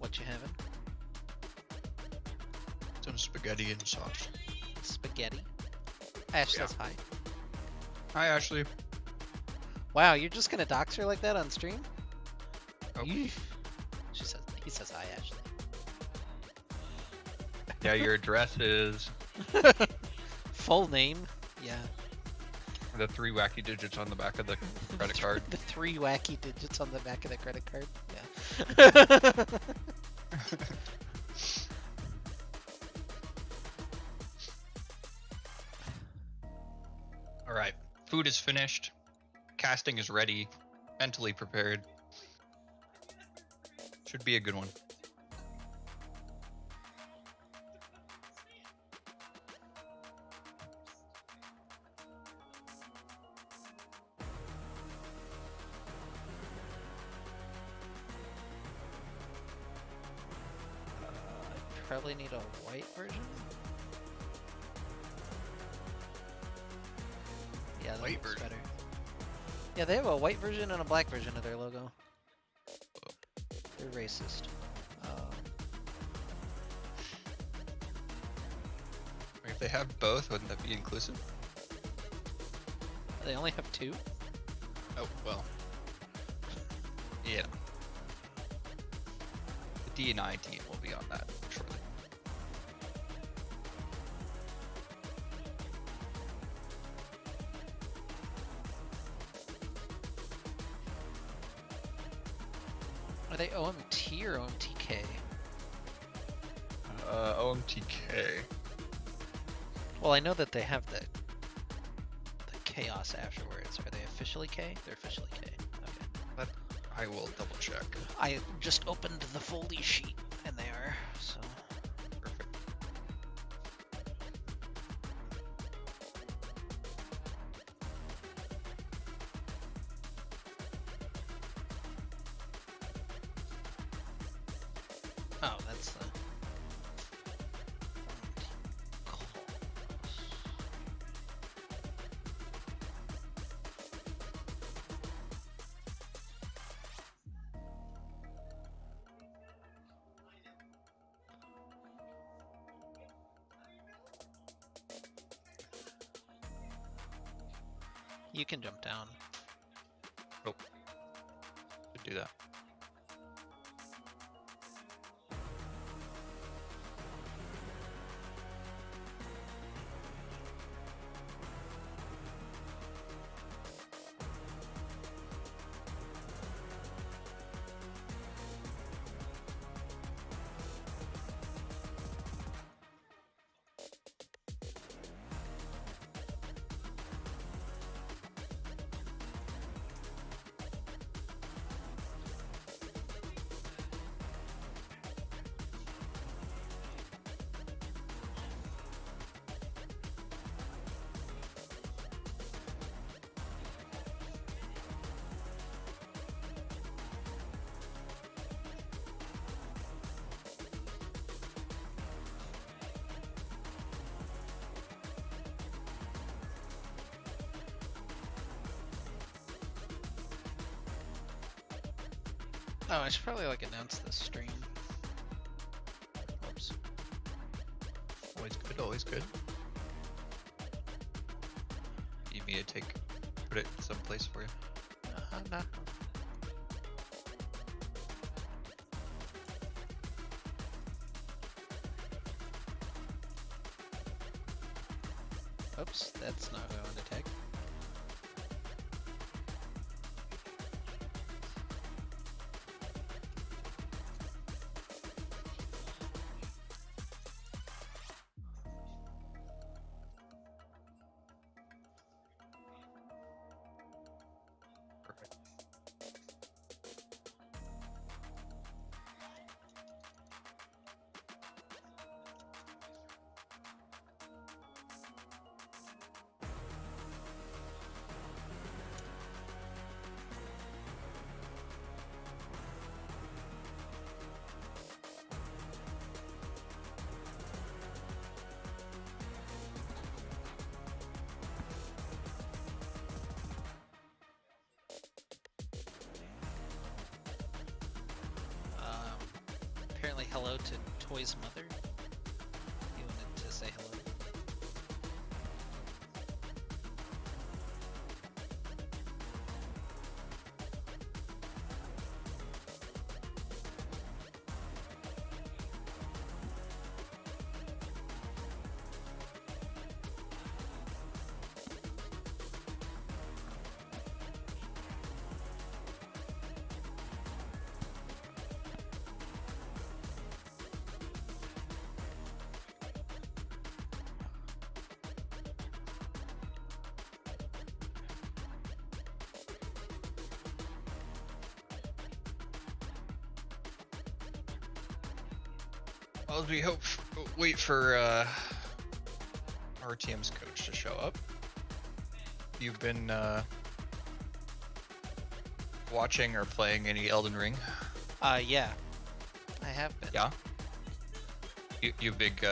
What you having? Some spaghetti and sauce. Spaghetti. Ash Yeah. says hi. Hi, Ashley. Wow, you're just gonna dox her like that on stream? Oh. He says hi, Ashley. Yeah, your address is Full name? Yeah. the 3 wacky digits on the back of the credit card. The 3 wacky digits on the back of the credit card. Yeah. All right, food is finished. Casting is ready. Mentally prepared. Should be a good one. I probably need a white version. Yeah, that White looks version. better. Yeah, they have a white version and a black version of their logo. They're racist. If they have both, wouldn't that be inclusive? They only have 2? Oh, well. Yeah. The D&I team will be on that shortly. Are they OMT or OMTK? OMTK. Well, I know that they have the Khaos afterwards. Are they officially K? They're officially K. Okay. But I will double check. I just opened the foldy sheet, and they are, so... Perfect. Oh, that's the... You can jump down. Oh. Should do that. Oh, I should probably like announce this stream. Whoops. Always good, always good. Need me to put it someplace for you? Nah. Oops, that's not who I wanted to tag. Perfect. apparently hello to Toy's mother. He wanted to say hello. Well, we wait for RTM's coach to show up. You've been watching or playing any Elden Ring? Yeah, I have been. Yeah. You big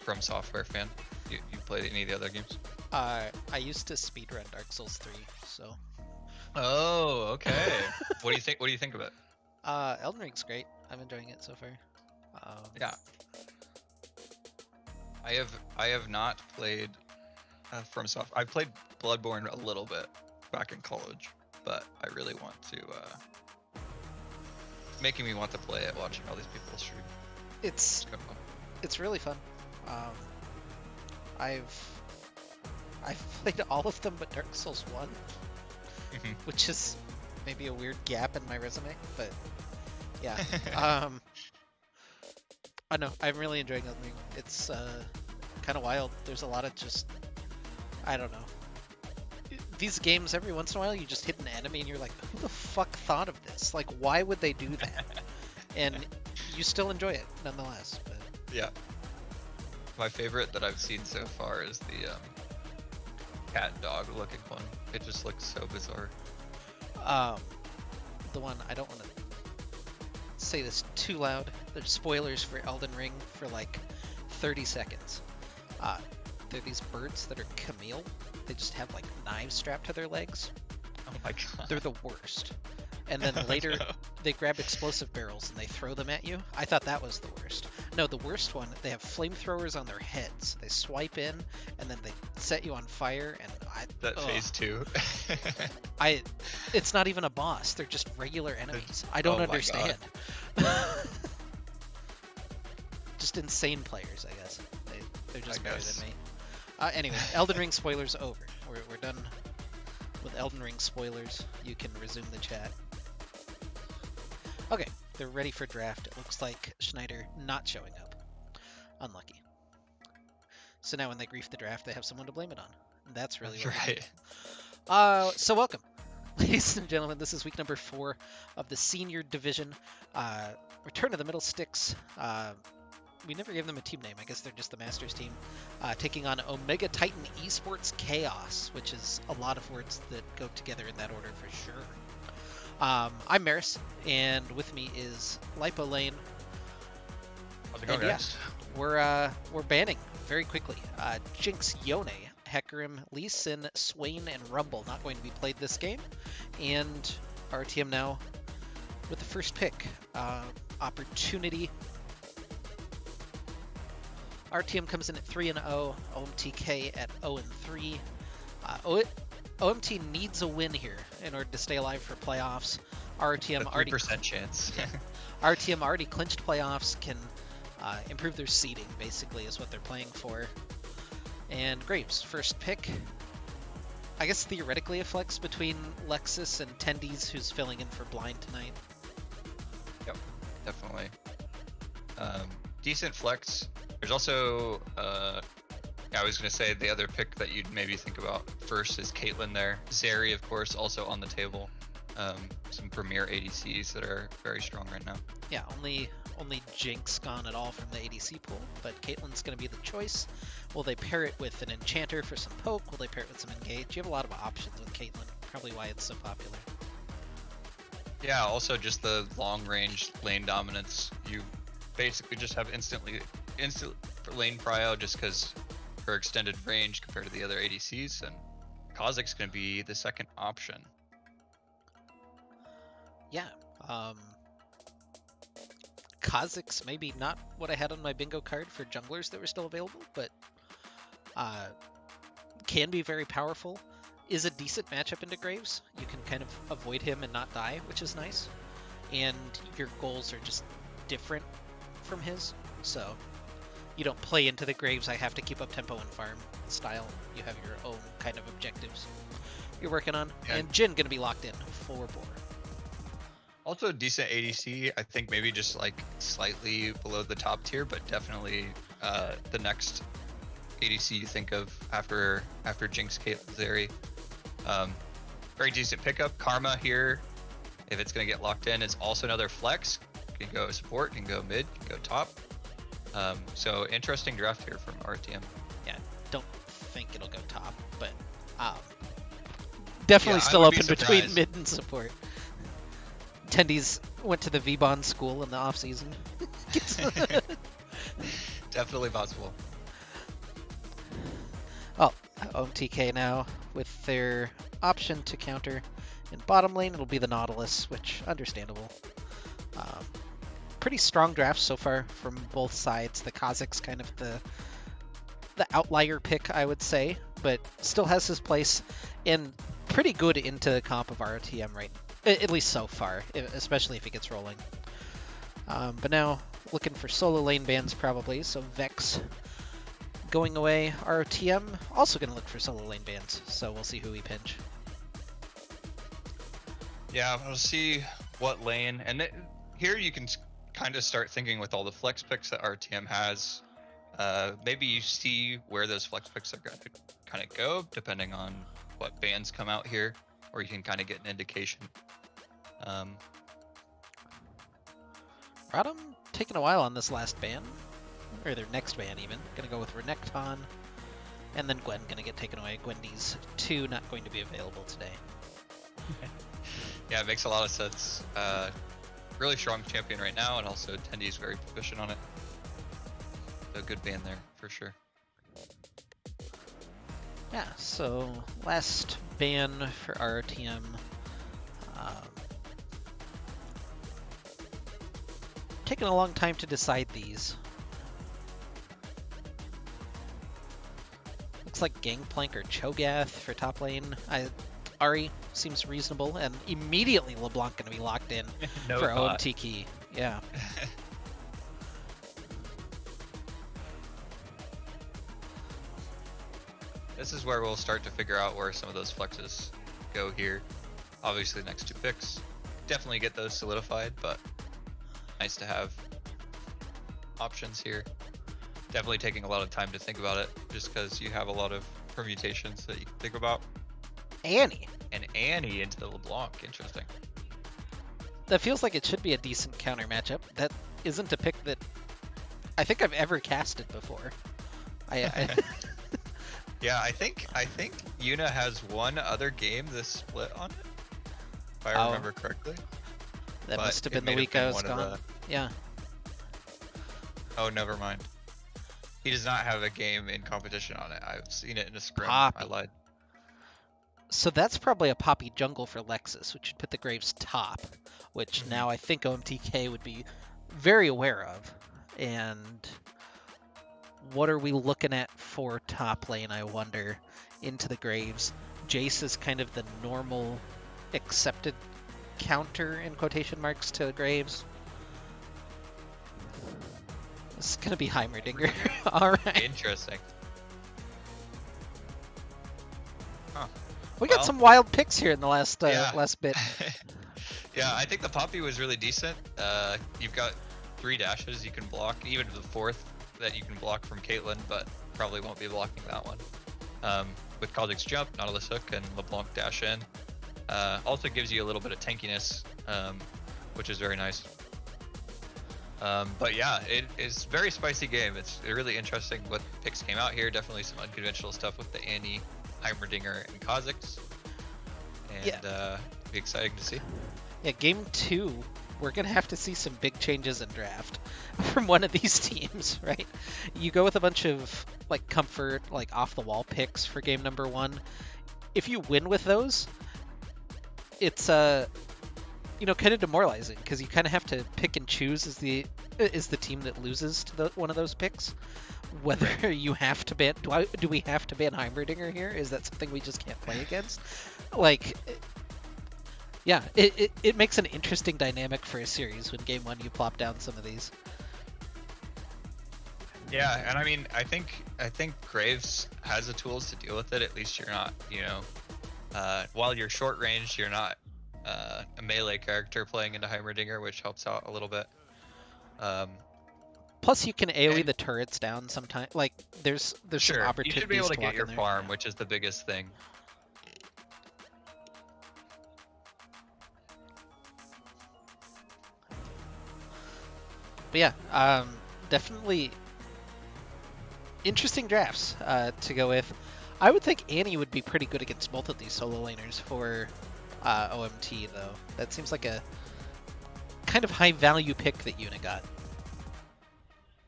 From Software fan? You played any of the other games? I used to speedrun Dark Souls 3, so. Oh, okay. What do you think? What do you think of it? Elden Ring's great. I'm enjoying it so far. Yeah. I have not played From Software. I've played Bloodborne a little bit back in college, but I really want to. Making me want to play it. Watching all these people stream. It's kind of fun. It's really fun. I've played all of them but Dark Souls 1, Mhm. which is maybe a weird gap in my resume, but yeah. I know, I'm really enjoying Elden Ring. It's kind of wild. There's a lot of just, I don't know. These games, every once in a while, you just hit an enemy and you're like, who the fuck thought of this? Like, why would they do that? And you still enjoy it, nonetheless. But Yeah. My favorite that I've seen so far is the cat dog looking one. It just looks so bizarre. the one, I don't want to say this too loud. There's spoilers for Elden Ring for like 30 seconds. They're these birds that are Camille. They just have like knives strapped to their legs. Oh my god. They're the worst. And then Oh, later no. they grab explosive barrels and they throw them at you. I thought that was the worst. No, the worst one, they have flamethrowers on their heads. They swipe in and then they set you on fire, and That phase 2. it's not even a boss. They're just regular enemies. I don't Oh my understand. Just insane players, I guess. They're just I better guess. than me. Anyway, Elden Ring spoilers over. We're done with Elden Ring spoilers. You can resume the chat. Okay, they're ready for draft. It looks like Schneider not showing up. Unlucky. So now when they grief the draft, they have someone to blame it on. That's really That's what we need. right. So welcome, ladies and gentlemen. This is week number 4 of the senior division. Return to the Middle Sticks. We never gave them a team name. I guess they're just the Masters team. Taking on Omega Titan Esports Khaos, which is a lot of words that go together in that order for sure. I'm Maris, and with me is Lipo Lane. How's it going, And yeah, guys? we're banning very quickly. Jinx, Yone, Hecarim, Lee Sin, Swain, and Rumble not going to be played this game. And RTM now with the first pick. Opportunity. RTM comes in at 3-0. OMTK at 0-3. OMT needs a win here in order to stay alive for playoffs. RTM A already 3% chance. RTM already clinched playoffs, can improve their seeding, basically, is what they're playing for. And Graves, first pick. I guess theoretically a flex between Lexus and Tendies, who's filling in for Blind tonight. Yep, definitely. Decent flex. There's also, I was going to say the other pick that you'd maybe think about first is Caitlyn there. Zeri, of course, also on the table. Some premier ADCs that are very strong right now. Yeah, only Jinx gone at all from the ADC pool, but Caitlyn's going to be the choice. Will they pair it with an Enchanter for some poke? Will they pair it with some Engage? You have a lot of options with Caitlyn, probably why it's so popular. Yeah, also just the long range lane dominance. You basically just have instant lane prio just because her extended range compared to the other ADCs, and Kha'Zix's going to be the second option. Yeah, Kha'Zix, maybe not what I had on my bingo card for junglers that were still available, but can be very powerful. Is a decent matchup into Graves. You can kind of avoid him and not die, which is nice. And your goals are just different from his, so you don't play into the Graves, I have to keep up tempo and farm style. You have your own kind of objectives you're working on. Yeah. And Jhin gonna be locked in for Boar. Also decent ADC. I think maybe just like slightly below the top tier, but definitely the next ADC you think of after Jinx, Caitlyn, Zeri. Very decent pickup. Karma here, if it's gonna get locked in, is also another flex. Can go support, can go mid, can go top. So interesting draft here from RTM. Yeah, don't think it'll go top, but definitely Yeah, still I would be open between surprised. mid and support. Tendies went to the V-Bond school in the off season. Definitely possible. Oh, OMTK now with their option to counter in bottom lane. It'll be the Nautilus, which understandable. Pretty strong drafts so far from both sides. The Kha'Zix kind of the outlier pick, I would say, but still has his place and pretty good into comp of RTM right, at least so far, especially if he gets rolling. But now looking for solo lane bans probably. So Vex going away. RTM also going to look for solo lane bans. So we'll see who we pinch. Yeah, we'll see what lane. And here you can kind of start thinking with all the flex picks that RTM has. Maybe you see where those flex picks are going to kind of go, depending on what bans come out here, or you can kind of get an indication. Rodham taking a while on this last ban, or their next ban even. Gonna go with Renekton, and then Gwen gonna get taken away. Gwendy's 2 not going to be available today. Yeah, it makes a lot of sense. Really strong champion right now, and also Tendi's very proficient on it. So good ban there, for sure. Yeah, so last ban for RTM. Taking a long time to decide these. Looks like Gangplank or Cho'Gath for top lane. Ahri seems reasonable, and immediately LeBlanc going to be locked in No for thought. OMT key. Yeah. This is where we'll start to figure out where some of those flexes go here. Obviously, the next 2 picks. Definitely get those solidified, but nice to have options here. Definitely taking a lot of time to think about it, just because you have a lot of permutations that you can think about. Annie. And Annie into the LeBlanc, interesting. That feels like it should be a decent counter matchup. That isn't a pick that I think I've ever casted before. Yeah, I think Yuna has one other game this split on it, if I remember correctly. That But must have it been the may week been I was one of gone. Yeah. Oh, never mind. He does not have a game in competition on it. I've seen it in a scrim. Poppy. I lied. So that's probably a Poppy jungle for Lexus, which would put the Graves top, which now I think OMTK would be very aware of. And what are we looking at for top lane, I wonder, into the Graves? Jace is kind of the normal accepted counter, in quotation marks, to Graves. This is going to be Heimerdinger. All right. Interesting. Huh. We got Well, some wild picks here in the last yeah. last bit. Yeah, I think the Poppy was really decent. You've got 3 dashes you can block, even the 4th that you can block from Caitlyn, but probably won't be blocking that one. With Kha'Zix jump, Nautilus hook, and LeBlanc dash in. Also gives you a little bit of tankiness, which is very nice. But yeah, it is a very spicy game. It's really interesting what picks came out here. Definitely some unconventional stuff with the Annie, Heimerdinger, and Kha'Zix. And be exciting to see. Yeah, game 2, we're going to have to see some big changes in draft from one of these teams, right? You go with a bunch of like comfort, like off the wall picks for game number 1. If you win with those, it's kind of demoralizing because you kind of have to pick and choose as the team that loses to one of those picks. Whether you have to ban, do we have to ban Heimerdinger here? Is that something we just can't play against? Like, yeah, it makes an interesting dynamic for a series when game one you plop down some of these. Yeah, and I mean, I think Graves has the tools to deal with it. At least you're not, while you're short range, you're not a melee character playing into Heimerdinger, which helps out a little bit. Plus, you can AoE and the turrets down sometimes. Like, there's sure, some opportunities you should be able to walk get your in there. farm, which is the biggest thing. But yeah, definitely interesting drafts to go with. I would think Annie would be pretty good against both of these solo laners for OMT, though. That seems like a kind of high value pick that Yuna got.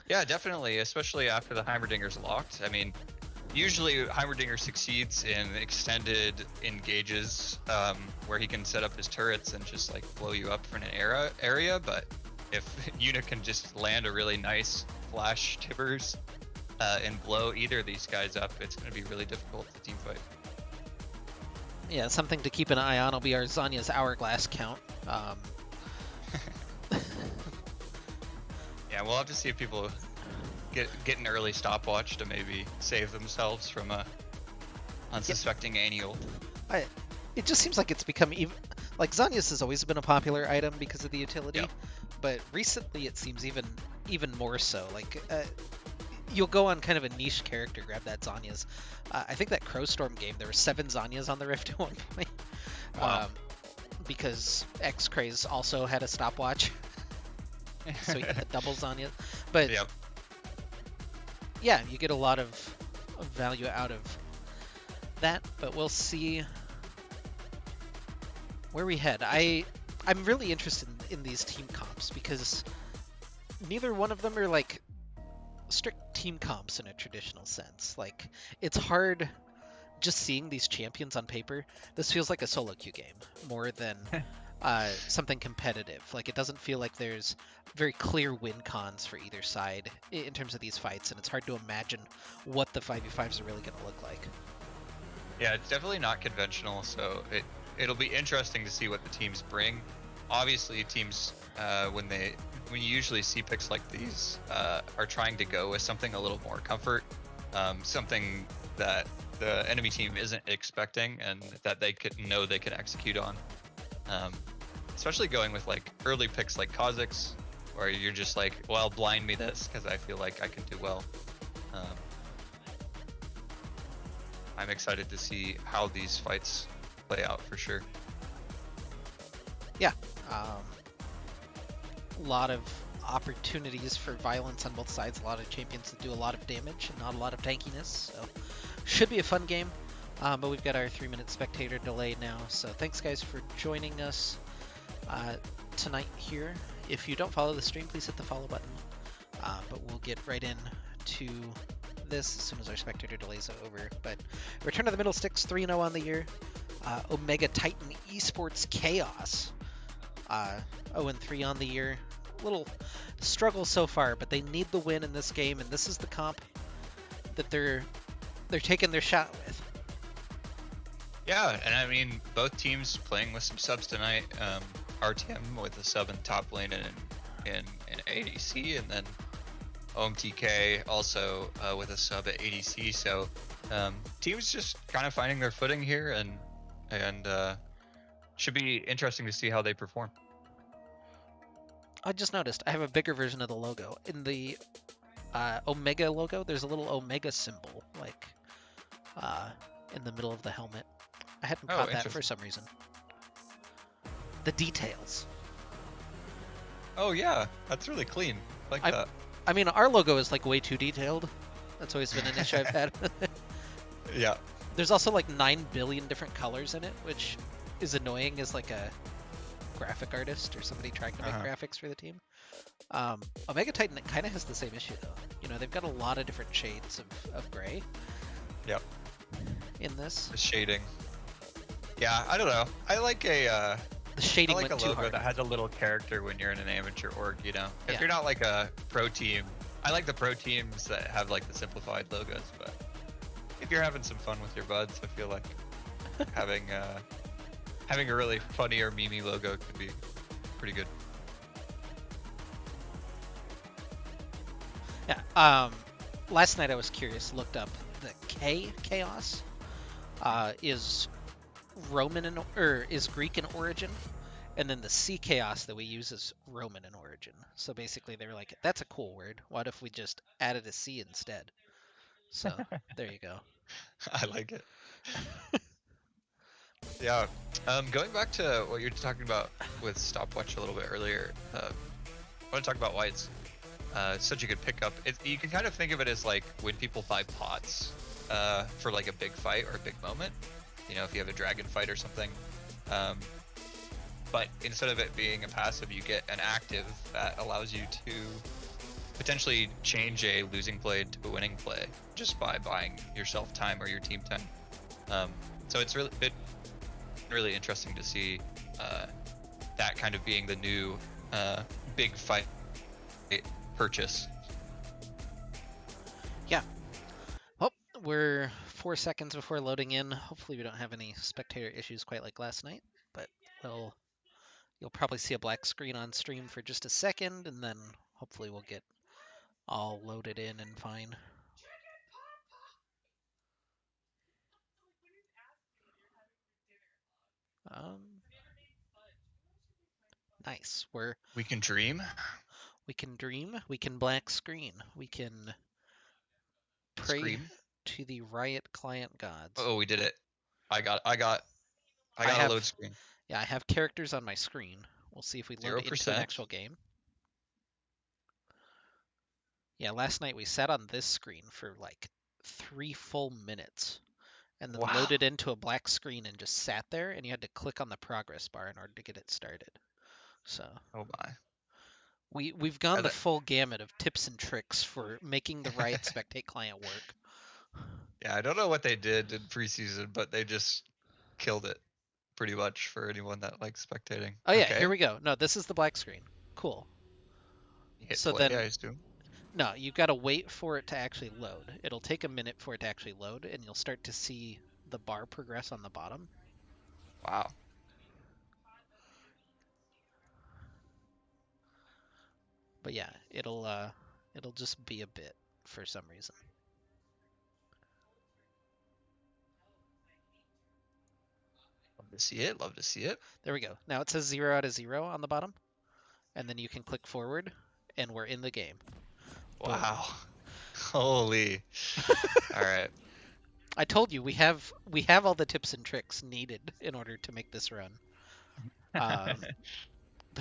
Yeah, definitely, especially after the Heimerdinger's locked. I mean, usually Heimerdinger succeeds in extended engages where he can set up his turrets and just like blow you up from an area, but if Yuna can just land a really nice flash tibbers and blow either of these guys up, it's going to be really difficult to team fight. Yeah, something to keep an eye on will be our Zanya's hourglass count. Yeah, we'll have to see if people get an early stopwatch to maybe save themselves from a unsuspecting annual. It just seems like it's become even like Zanya's has always been a popular item because of the utility, Yeah. but recently it seems even more so. Like you'll go on kind of a niche character, grab that Zanya's. I think that Crowstorm game there were 7 Zanyas on the Rift at one point. Wow. Because X Craze also had a stopwatch. So you get the double Zanya. But Yep. yeah, you get a lot of value out of that, but we'll see where we head. I'm really interested in these team comps because neither one of them are like strict team comps in a traditional sense. Like, it's hard just seeing these champions on paper. This feels like a solo queue game more than something competitive. Like, it doesn't feel like there's very clear win cons for either side in terms of these fights, and it's hard to imagine what the 5v5s are really going to look like. Yeah, it's definitely not conventional, so it'll be interesting to see what the teams bring. Obviously, teams when you usually see picks like these are trying to go with something a little more comfort, something that the enemy team isn't expecting and that they could know they can execute on. Especially going with like early picks like Kha'Zix, where you're just like, well, blind me this because I feel like I can do well. I'm excited to see how these fights play out for sure. Yeah, a lot of opportunities for violence on both sides, a lot of champions that do a lot of damage and not a lot of tankiness, so should be a fun game. But we've got our 3-minute spectator delay now, so thanks guys for joining us tonight here. If you don't follow the stream, please hit the follow button, but we'll get right in to this as soon as our spectator delays are over. But Return of the Middle Sticks 3-0 on the year. Omega Titan Esports Khaos 0-3 on the year. Little struggle so far, but they need the win in this game, and this is the comp that they're taking their shot with. Yeah, and I mean, both teams playing with some subs tonight. RTM with a sub in top lane and ADC, and then OMTK also with a sub at ADC. So teams just kind of finding their footing here, and should be interesting to see how they perform. I just noticed I have a bigger version of the logo. In the Omega logo, there's a little Omega symbol, like in the middle of the helmet. I hadn't caught that for some reason. The details. Oh yeah, that's really clean. Like that. I mean, our logo is like way too detailed. That's always been an issue I've had. Yeah. There's also like 9 billion different colors in it, which is annoying as like a graphic artist or somebody trying to make graphics for the team. Omega Titan kind of has the same issue though. You know, they've got a lot of different shades of gray. Yep. In this. The shading. Yeah, I don't know. I like a The I shading like a went too logo hard. that has a little character when you're in an amateur org, you know? If Yeah. you're not like a pro team, I like the pro teams that have like the simplified logos, but if you're having some fun with your buds, I feel like having having a really funny or memey logo could be pretty good. Yeah. Last night I was curious, looked up the K Chaos is Roman or is Greek in origin, and then the C Chaos that we use is Roman in origin. So basically, they were like, "That's a cool word. What if we just added a C instead?" So there you go. I like it. Yeah. Going back to what you're talking about with stopwatch a little bit earlier, I want to talk about why it's such a good pickup. You can kind of think of it as like when people buy pots for like a big fight or a big moment. You know, if you have a dragon fight or something. Um, but instead of it being a passive, you get an active that allows you to potentially change a losing play to a winning play just by buying yourself time or your team time. So it's really interesting to see that kind of being the new big fight purchase. Yeah. Well, we're 4 seconds before loading in. Hopefully, we don't have any spectator issues quite like last night, but we'll you'll probably see a black screen on stream for just a second, and then hopefully we'll get all loaded in and fine. Um, nice. We can dream. We can dream. We can black screen. We can pray Scream. to the Riot client gods. Oh, we did it. I got I got I I got a load have screen. yeah, I have characters on my screen. We'll see if we load into an 0%. actual game. Yeah, last night we sat on this screen for like 3 full minutes and then Wow. loaded into a black screen and just sat there, and you had to click on the progress bar in order to get it started. So Oh my. we've gone Yeah, the full gamut of tips and tricks for making the Riot Spectate client work. yeah, I don't know what they did in preseason, but they just killed it pretty much for anyone that likes spectating. Oh yeah, here Okay. we go. No, this is the black screen. Cool. You hit So play, then I assume. no, you've got to wait for it to actually load. It'll take a minute for it to actually load, and you'll start to see the bar progress on the bottom. Wow. But yeah, it'll just be a bit for some reason. Love to see it. Love to see it. There we go. Now it says 0 out of 0 on the bottom, and then you can click forward, and we're in the game. Boom. Wow. Holy. All right. I told you we have all the tips and tricks needed in order to make this run. But I'm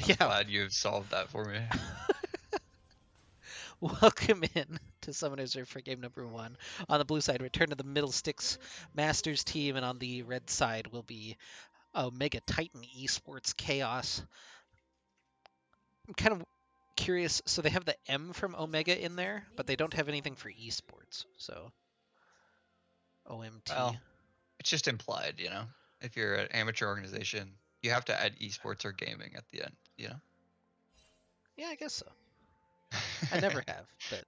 yeah, glad you've solved that for me. welcome in to Summoners Reserve for game number 1. On the blue side, return to the Middle Sticks Masters team, and on the red side will be Omega Titan Esports Chaos. I'm kind of curious. So they have the M from Omega in there, but they don't have anything for esports. So OMT. Well, it's just implied, you know. If you're an amateur organization, you have to add esports or gaming at the end, you know. Yeah, I guess so. I never have, but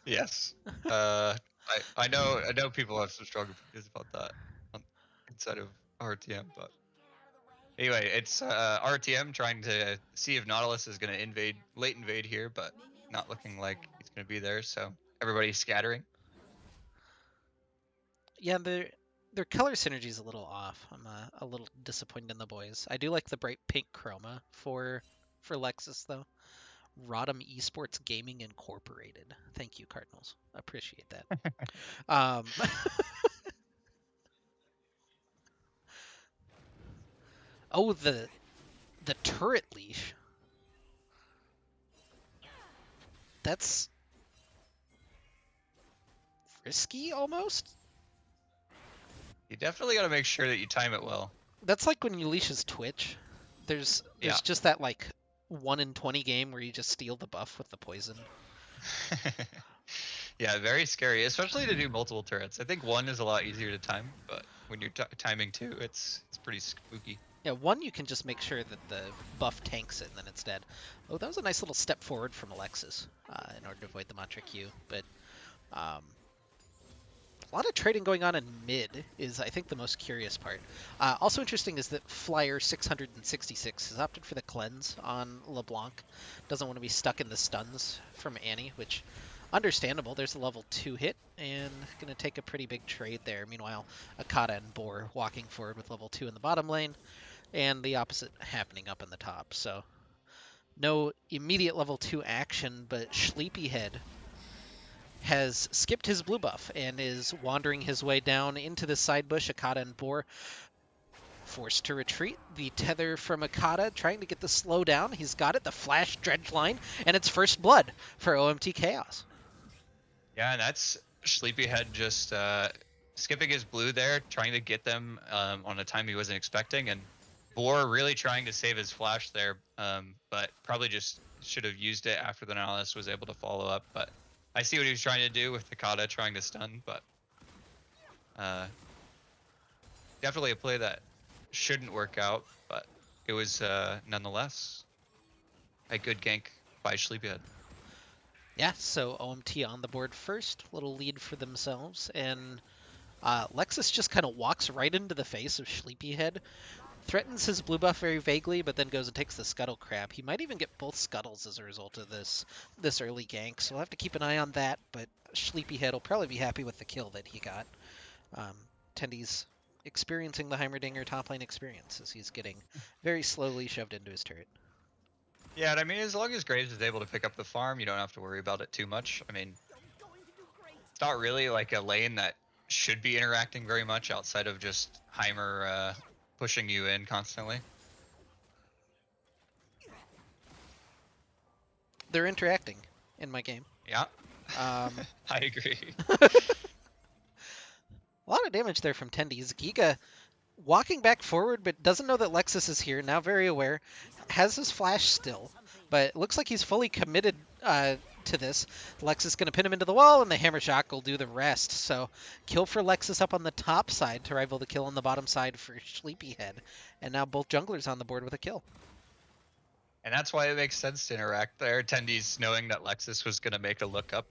Yes. I know people have some strong opinions about that on, inside of RTM, but anyway, it's RTM trying to see if Nautilus is going to late invade here, but not looking like he's going to be there. So everybody's scattering. yeah, their color synergy is a little off. I'm a little disappointed in the boys. I do like the bright pink chroma for Lexus though. Rodham Esports Gaming Incorporated. Thank you, Cardinals. Appreciate that. Um, oh, the turret leash. That's risky almost. You definitely got to make sure that you time it well. That's like when you leash his Twitch. There's Yeah. just that like 1 in 20 game where you just steal the buff with the poison. Yeah, very scary, especially to do multiple turrets. I think one is a lot easier to time, but when you're timing two, it's pretty spooky. Yeah, one, you can just make sure that the buff tanks it and then it's dead. Oh, that was a nice little step forward from Alexis in order to avoid the Mantra Q. But um, a lot of trading going on in mid is, I think, the most curious part. Also interesting is that Flyer 666 has opted for the cleanse on LeBlanc. Doesn't want to be stuck in the stuns from Annie, which understandable. There's a level 2 hit and going to take a pretty big trade there. Meanwhile, Akata and Boar walking forward with level 2 in the bottom lane and the opposite happening up in the top. So no immediate level 2 action, but Sleepyhead has skipped his blue buff and is wandering his way down into the side bush. Akata and Boar forced to retreat. The tether from Akata trying to get the slow down. He's got it, the flash dredge line, and it's first blood for OMT Khaos. Yeah, and that's Sleepyhead just skipping his blue there, trying to get them on a time he wasn't expecting, and Boar really trying to save his flash there, but probably just should have used it after the Nautilus was able to follow up. But I see what he was trying to do with Takata trying to stun, but definitely a play that shouldn't work out, but it was nonetheless a good gank by Sleepyhead. Yeah, so OMT on the board first, little lead for themselves, and Lexus just kind of walks right into the face of Sleepyhead, threatens his blue buff very vaguely, but then goes and takes the Scuttle Crab. He might even get both Scuttles as a result of this early gank, so we'll have to keep an eye on that, but Sleepyhead will probably be happy with the kill that he got. Tendy's experiencing the Heimerdinger top lane experience as he's getting very slowly shoved into his turret. Yeah, and I mean, as long as Graves is able to pick up the farm, you don't have to worry about it too much. I mean, it's not really like a lane that should be interacting very much outside of just Heimer pushing you in constantly. They're interacting in my game. Yeah, Um, I agree. a lot of damage there from Tendy's. Giga walking back forward, but doesn't know that Lexus is here. Now very aware. Has his flash still, but it looks like he's fully committed to this. Lexus is going to pin him into the wall, and the Hammer Shock will do the rest. So kill for Lexus up on the top side to rival the kill on the bottom side for Sleepyhead. And now both junglers on the board with a kill. And that's why it makes sense to interact there. Tendy's knowing that Lexus was going to make a look up.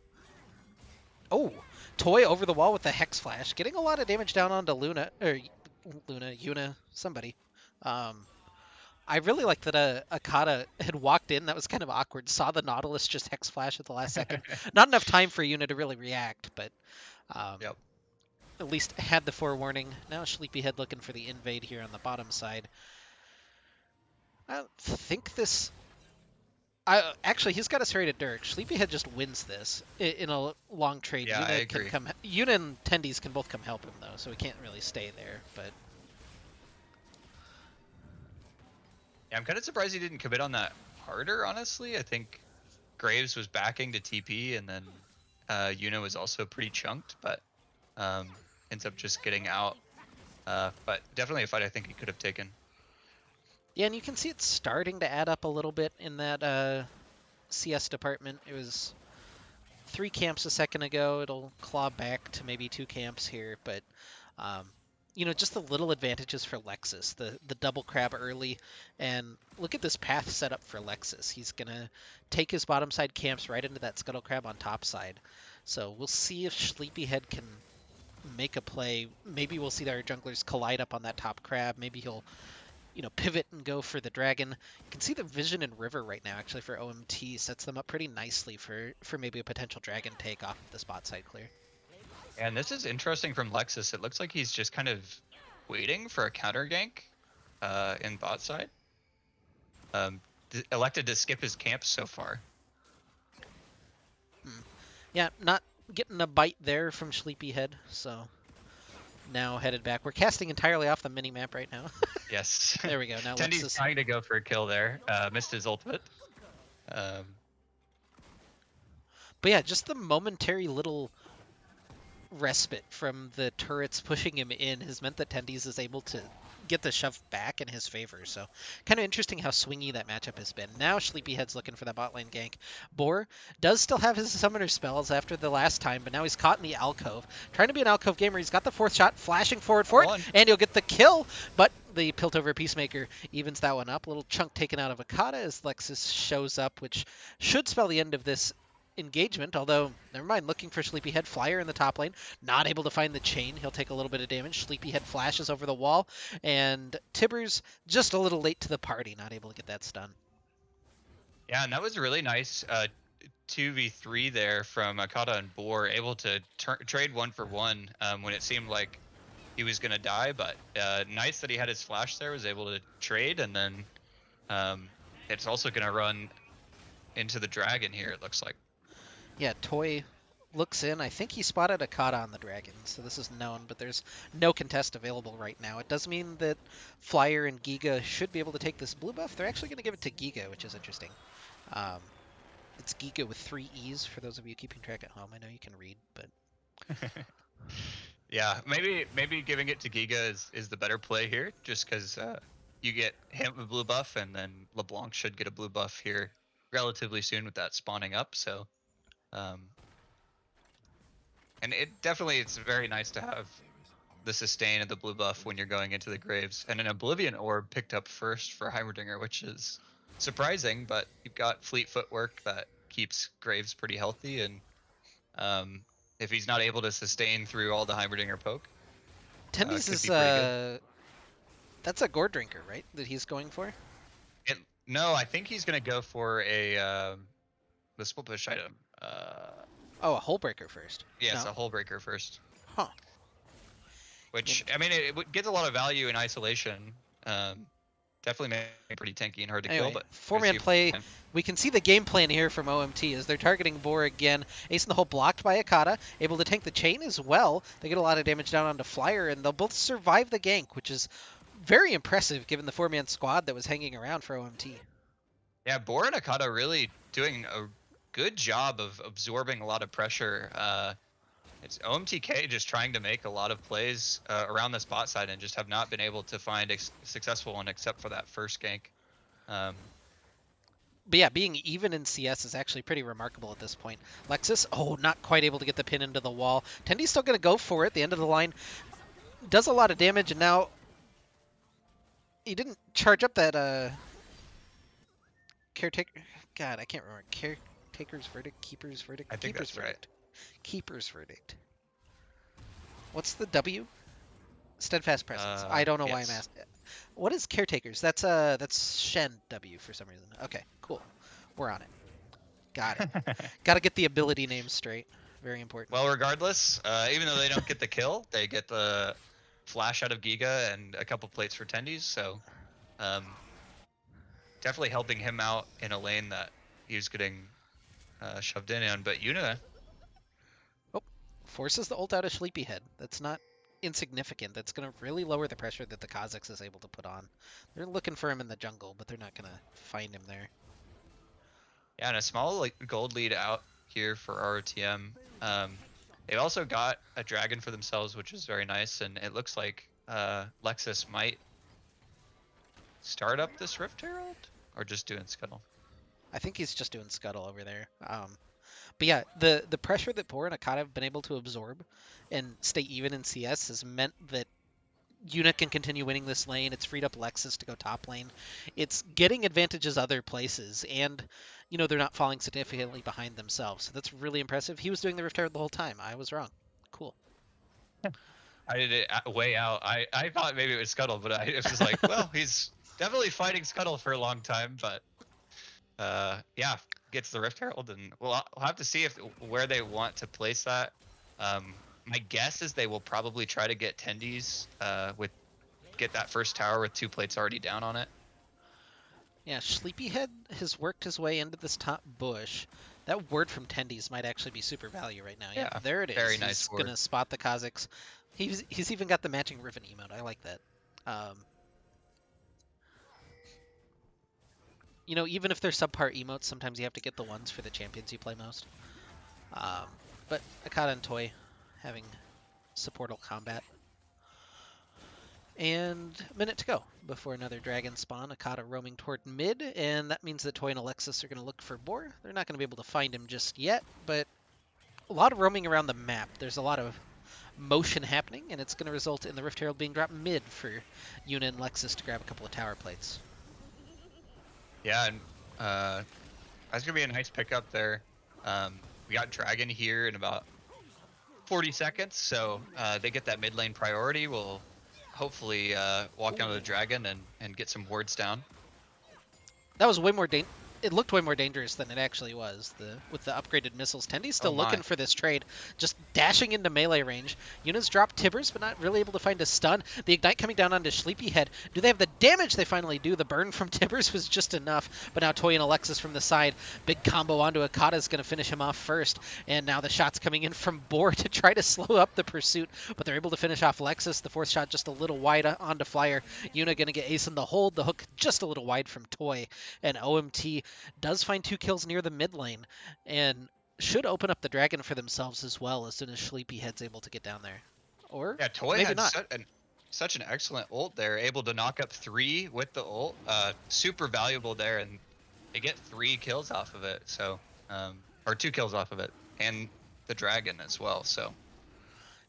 Oh, Toy over the wall with the Hex Flash, getting a lot of damage down onto Yuna, somebody. I really like that Akata had walked in. That was kind of awkward. Saw the Nautilus just Hex Flash at the last second. Not enough time for Yuna to really react, but Yep. at least had the forewarning. Now Sleepyhead looking for the invade here on the bottom side. I think this... actually, he's got us right at Dirk. Sleepyhead just wins this in a long trade. Yeah, Yuna I agree. Yuna and Tendy's can both come help him, though, so he can't really stay there, but... Yeah, I'm kind of surprised he didn't commit on that harder, honestly. I think Graves was backing to TP, and then Yuna was also pretty chunked, but ends up just getting out. But definitely a fight I think he could have taken. Yeah, and you can see it's starting to add up a little bit in that CS department. It was 3 camps a second ago. It'll claw back to maybe 2 camps here, but you know, just the little advantages for Lexus. The double crab early, and look at this path set up for Lexus. He's gonna take his bottom side camps right into that scuttle crab on top side. So we'll see if Sleepyhead can make a play. Maybe we'll see our junglers collide up on that top crab. Maybe he'll, you know, pivot and go for the dragon. You can see the vision in river right now actually for OMT sets them up pretty nicely for maybe a potential dragon take off of the spot side clear. And this is interesting from Lexus. It looks like he's just kind of waiting for a counter gank in bot side. Elected to skip his camp so far. Yeah, not getting a bite there from Sleepyhead, so now headed back. We're casting entirely off the mini-map right now. Yes. There we go. Now Tendy's Lexus... trying to go for a kill there. Missed his ultimate. But yeah, just the momentary little respite from the turrets pushing him in has meant that Tendy's is able to get the shove back in his favor. So kind of interesting how swingy that matchup has been. Now Sleepyhead's looking for that bot lane gank. Boar does still have his summoner spells after the last time, but now he's caught in the alcove. Trying to be an alcove gamer. He's got the 4th shot, flashing forward for it, and he'll get the kill, but The Piltover Peacemaker evens that one up. A little chunk taken out of Akata as Lexus shows up, which should spell the end of this engagement, although, never mind, looking for Sleepyhead Flyer in the top lane. Not able to find the chain. He'll take a little bit of damage. Sleepyhead flashes over the wall, and Tibbers just a little late to the party, not able to get that stun. Yeah, and that was a really nice 2v3 there from Akata and Boar, able to trade 1-for-1 when it seemed like he was going to die, but nice that he had his flash there, was able to trade, and then it's also going to run into the dragon here, it looks like. Yeah, Toy looks in. I think he spotted Akata on the dragon, so this is known, but there's no contest available right now. It does mean that Flyer and Giga should be able to take this blue buff. They're actually going to give it to Giga, which is interesting. Um, it's Giga with 3 E's for those of you keeping track at home. I know you can read, but Yeah, maybe giving it to Giga is the better play here, just because you get him a blue buff, and then LeBlanc should get a blue buff here relatively soon with that spawning up. So, and it's very nice to have the sustain of the blue buff when you're going into the graves, and an Oblivion Orb picked up first for Heimerdinger, which is surprising, but you've got fleet footwork that keeps graves pretty healthy, and if he's not able to sustain through all the Heimerdinger poke, Tendies could is be pretty good. That's a gore drinker, right? That he's going for. No, I think he's gonna go for a the split push item. Oh, a hole breaker first. Yes, No. a hole breaker first. Huh. Which, I mean, it gets a lot of value in isolation. Definitely make it pretty tanky and hard to Anyway, kill, but 4-man play. We can see the game plan here from OMT as they're targeting Boar again. Ace in the hole blocked by Akata, able to tank the chain as well. They get a lot of damage down onto Flyer, and they'll both survive the gank, which is very impressive given the 4-man squad that was hanging around for OMT. Yeah, Boar and Akata really doing a good job of absorbing a lot of pressure. It's OMTK just trying to make a lot of plays around the spot side and just have not been able to find a successful one except for that first gank. But yeah, being even in CS is actually pretty remarkable at this point. Lexus, not quite able to get the pin into the wall. Tendi's still going to go for it. The end of the line does a lot of damage, and now he didn't charge up that caretaker. God, I can't remember. Caretaker's verdict, keeper's verdict. I think Keeper's that's right. verdict. Keeper's verdict. What's the W? Steadfast presence. I don't know why I'm asking. What is caretakers? That's Shen W for some reason. Okay, cool. We're on it. Got it. Got to get the ability names straight. Very important. Well, regardless, even though they don't get the kill, they get the flash out of Giga and a couple plates for Tendies. So, definitely helping him out in a lane that he was getting shoved in on. But Yuna forces the ult out of Sleepyhead. That's not insignificant. That's going to really lower the pressure that the Kha'Zix is able to put on. They're looking for him in the jungle, but they're not going to find him there. Yeah, and a small gold lead out here for ROTM. They also got a dragon for themselves, which is very nice, and it looks like Lexus might start up this Rift Herald, or just doing Scuttle. I think he's just doing Scuttle over there. But yeah, the pressure that Boar and Akata have been able to absorb and stay even in CS has meant that Yuna can continue winning this lane. It's freed up Lexus to go top lane. It's getting advantages other places, and they're not falling significantly behind themselves. So that's really impressive. He was doing the Rift Herald the whole time. I was wrong. Cool. I did it way out. I thought maybe it was Scuttle, but I was just like, well, he's definitely fighting Scuttle for a long time, but yeah, gets the Rift Herald, and we'll have to see where they want to place that. My guess is they will probably try to get Tendies get that first tower with 2 plates already down on it. Yeah, Sleepyhead has worked his way into this top bush. That word from Tendies might actually be super value right now. Yeah, there it is. Very nice. He's gonna spot the Kha'Zix. He's even got the matching Riven emote. I like that. Even if they're subpar emotes, sometimes you have to get the ones for the champions you play most. But Akata and Toy having supportal combat. And a minute to go before another dragon spawn. Akata roaming toward mid, and that means that Toy and Alexis are going to look for Boar. They're not going to be able to find him just yet, but a lot of roaming around the map. There's a lot of motion happening, and it's going to result in the Rift Herald being dropped mid for Yuna and Lexus to grab a couple of tower plates. Yeah, and that's gonna be a nice pickup there. We got Dragon here in about 40 seconds, so they get that mid lane priority. We'll hopefully walk down to the Ooh. Dragon and get some wards down. That was way more it looked way more dangerous than it actually was. With the upgraded missiles, Tendy's Oh still looking my. for this trade, just dashing into melee range. Yuna's dropped Tibbers, but not really able to find a stun. The ignite coming down onto Sleepyhead. Do they have the damage? They finally do. The burn from Tibbers was just enough, but now Toy and Alexis from the side. Big combo onto Akata is going to finish him off first, and now the shots coming in from Boar to try to slow up the pursuit, but they're able to finish off Lexus. The fourth shot just a little wide onto Flyer. Yuna going to get ace in the hold. The hook just a little wide from Toy, and OMT does find 2 kills near the mid lane and should open up the dragon for themselves as well as soon as Sleepyhead's able to get down there. Or Yeah, Toy maybe had not. such an excellent ult there, able to knock up 3 with the ult. Super valuable there, and they get 3 kills off of it. So, or 2 kills off of it, and the dragon as well. So,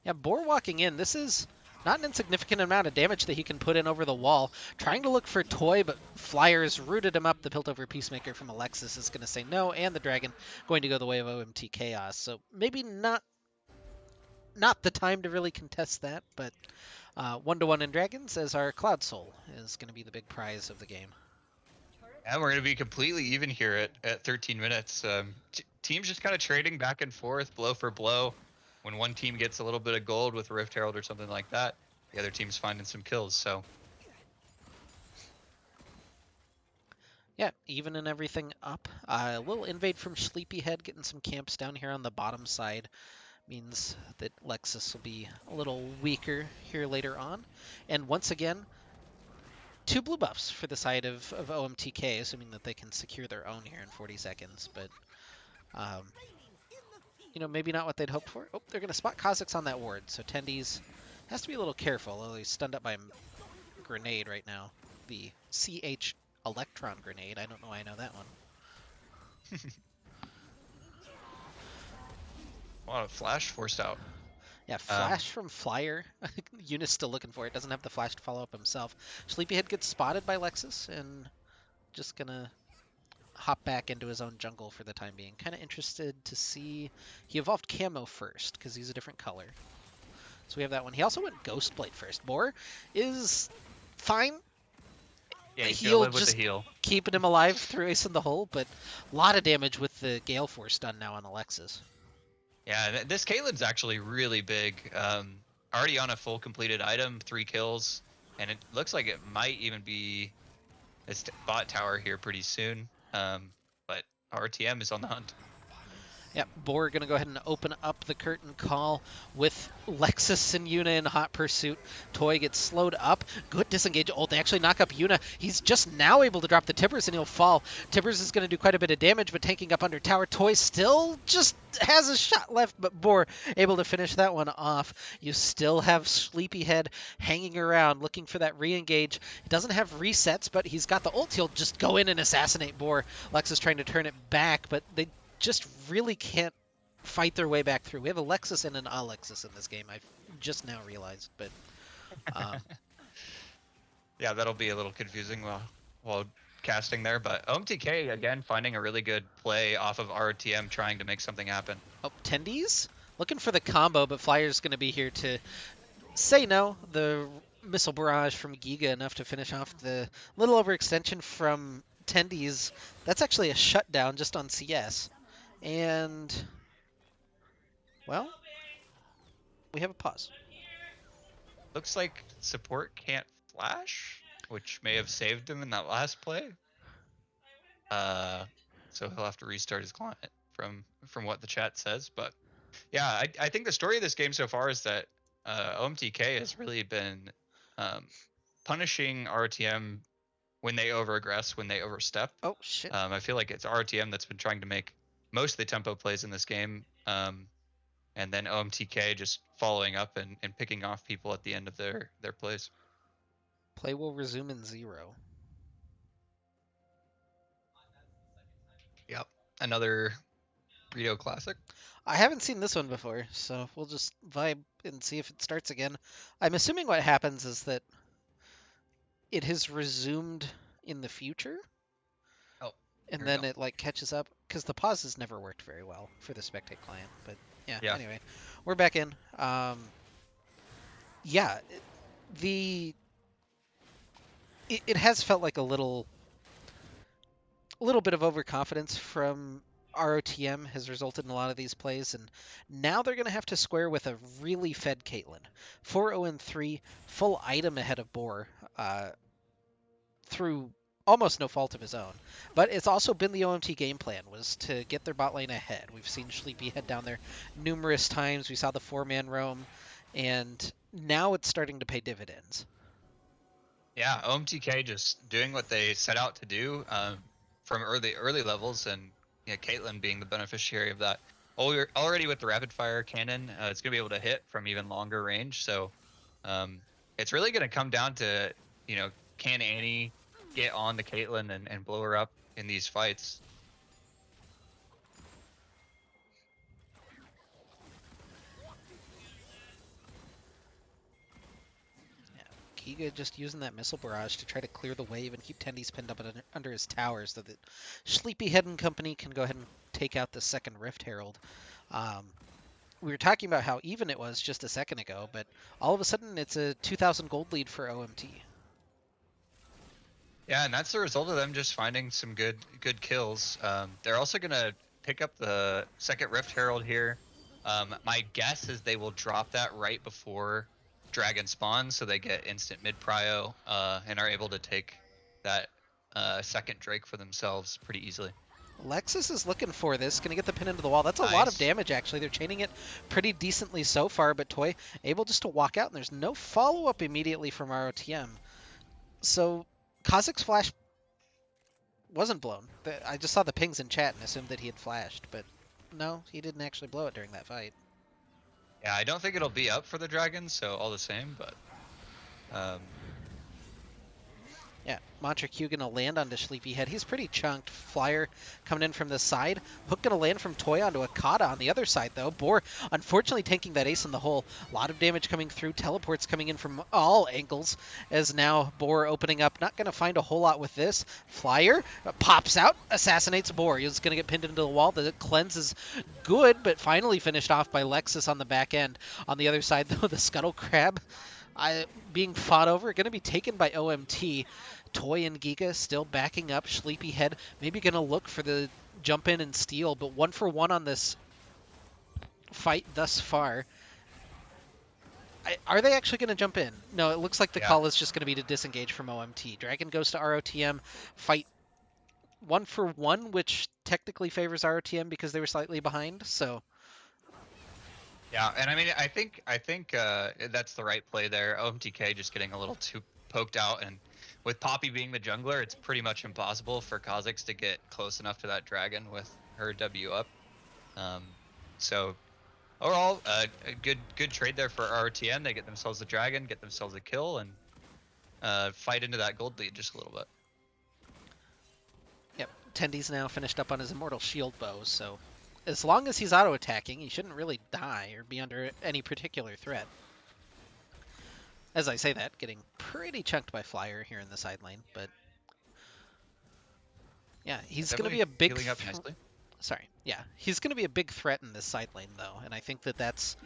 Yeah, Boar walking in. This is not an insignificant amount of damage that he can put in over the wall. Trying to look for Toy, but Flyers rooted him up. The Piltover Peacemaker from Alexis is going to say no, and the Dragon going to go the way of OMT Chaos. So maybe not the time to really contest that, but 1-1 in Dragons as our Cloud Soul is going to be the big prize of the game. yeah, we're gonna be completely even here at 13 minutes. Teams just kind of trading back and forth, blow for blow. When one team gets a little bit of gold with Rift Herald or something like that, the other team's finding some kills. So, Yeah, even and everything up. A little invade from Sleepyhead, getting some camps down here on the bottom side. Means that Lexus will be a little weaker here later on. And once again, 2 blue buffs for the side of OMTK, assuming that they can secure their own here in 40 seconds. But, maybe not what they'd hoped for. Oh, they're going to spot Kha'Zix on that ward, so Tendies has to be a little careful, although he's stunned up by a grenade right now. The CH Electron grenade. I don't know why I know that one. a lot of flash forced out. Yeah, flash from Flyer. Eunice still looking for it. Doesn't have the flash to follow up himself. Sleepyhead gets spotted by Lexus and just gonna hop back into his own jungle for the time being. Kind of interested to see. He evolved Camo first because he's a different color. So we have that one. He also went Ghostblade first. Boar is fine. Yeah, The he's gonna heal live with the just heal. keeping him alive through Ace in the Hole, but a lot of damage with the Gale Force done now on Alexis. Yeah, this Caitlyn's actually really big. Already on a full completed item, 3 kills, and it looks like it might even be a bot tower here pretty soon. But RTM is on the hunt. Yep, Boar gonna go ahead and open up the curtain call with Lexus and Yuna in hot pursuit. Toy gets slowed up. Good disengage ult. They actually knock up Yuna. He's just now able to drop the Tibbers and he'll fall. Tibbers is gonna do quite a bit of damage, but tanking up under tower. Toy still just has a shot left, but Boar able to finish that one off. You still have Sleepyhead hanging around looking for that re-engage. He doesn't have resets, but he's got the ult. He'll just go in and assassinate Boar. Lexus trying to turn it back, but they just really can't fight their way back through. We have a Lexus and an Alexis in this game. I've just now realized, but Yeah, that'll be a little confusing while casting there. But OMTK again finding a really good play off of RTM, trying to make something happen. oh, Tendies looking for the combo, but Flyer's going to be here to say no. The missile barrage from Giga enough to finish off the little overextension from Tendies. That's actually a shutdown just on CS. And, well, we have a pause. Looks like support can't flash, which may have saved him in that last play. So he'll have to restart his client from what the chat says. But yeah, I think the story of this game so far is that OMTK has really been punishing RTM when they overaggress, when they overstep. Oh, shit. I feel like it's RTM that's been trying to make most of the tempo plays in this game. And then OMTK just following up and picking off people at the end of their plays. Play will resume in 0. Yep. Another Rito Classic. I haven't seen this one before, so we'll just vibe and see if it starts again. I'm assuming what happens is that it has resumed in the future, Oh, and here we then go. it like catches up because the pauses never worked very well for the Spectate client. But yeah, Yeah. anyway, we're back in. Yeah, the it has felt like a little bit of overconfidence from ROTM has resulted in a lot of these plays, and now they're going to have to square with a really fed Caitlyn. 4-0-3, full item ahead of Boar through almost no fault of his own. But it's also been the OMT game plan, was to get their bot lane ahead. We've seen Sleepy head down there numerous times. We saw the 4-man roam, and now it's starting to pay dividends. Yeah, OMTK just doing what they set out to do from early levels, and yeah, Caitlyn being the beneficiary of that. Already with the rapid fire cannon, it's gonna be able to hit from even longer range. So um, it's really gonna come down to you know can Annie get on the Caitlyn and blow her up in these fights. Giga just using that missile barrage to try to clear the wave and keep Tendies pinned up under his tower so that Sleepyhead and company can go ahead and take out the second Rift Herald. Um, we were talking about how even it was just a second ago, but all of a sudden it's a 2,000 gold lead for OMT. Yeah, and that's the result of them just finding some good kills. They're also gonna pick up the second Rift Herald here. My guess is they will drop that right before Dragon spawns, so they get instant mid prio and are able to take that second Drake for themselves pretty easily. Lexus is looking for this, going to get the pin into the wall. That's a lot of Nice. damage, actually. They're chaining it pretty decently so far, but Toy able just to walk out, and there's no follow-up immediately from ROTM. So Kha'Zix's flash wasn't blown. I just saw the pings in chat and assumed that he had flashed, but no, he didn't actually blow it during that fight. Yeah, I don't think it'll be up for the Dragons, so all the same, but um, Yeah, Mantra Q gonna land onto Sleepyhead. He's pretty chunked. Flyer coming in from the side. Hook gonna land from Toy onto Akata on the other side though. Boar unfortunately tanking that ace in the hole. A lot of damage coming through. Teleports coming in from all angles as now Boar opening up. Not gonna find a whole lot with this. Flyer pops out, assassinates Boar. He's gonna get pinned into the wall. The cleanse is good, but finally finished off by Lexus on the back end. On the other side though, the Scuttle Crab being fought over, going to be taken by OMT. Toy and Giga still backing up. Sleepyhead maybe going to look for the jump in and steal, but 1-for-1 on this fight thus far. Are they actually going to jump in? No, it looks like the yeah. call is just going to be to disengage from OMT. Dragon goes to ROTM. Fight 1-for-1, which technically favors ROTM because they were slightly behind. So Yeah, and I mean, I think that's the right play there. OMTK just getting a little too poked out, and with Poppy being the jungler, it's pretty much impossible for Kha'Zix to get close enough to that dragon with her W up. Um, so overall, a good trade there for RTN. They get themselves a dragon, get themselves a kill, and fight into that gold lead just a little bit. yep, Tendy's now finished up on his Immortal Shield bow, so as long as he's auto-attacking, he shouldn't really die or be under any particular threat. As I say that, getting pretty chunked by Flyer here in the side lane, but yeah, he's going to be a big healing up nicely. sorry. Yeah, he's going to be a big threat in this side lane though, and I think that that's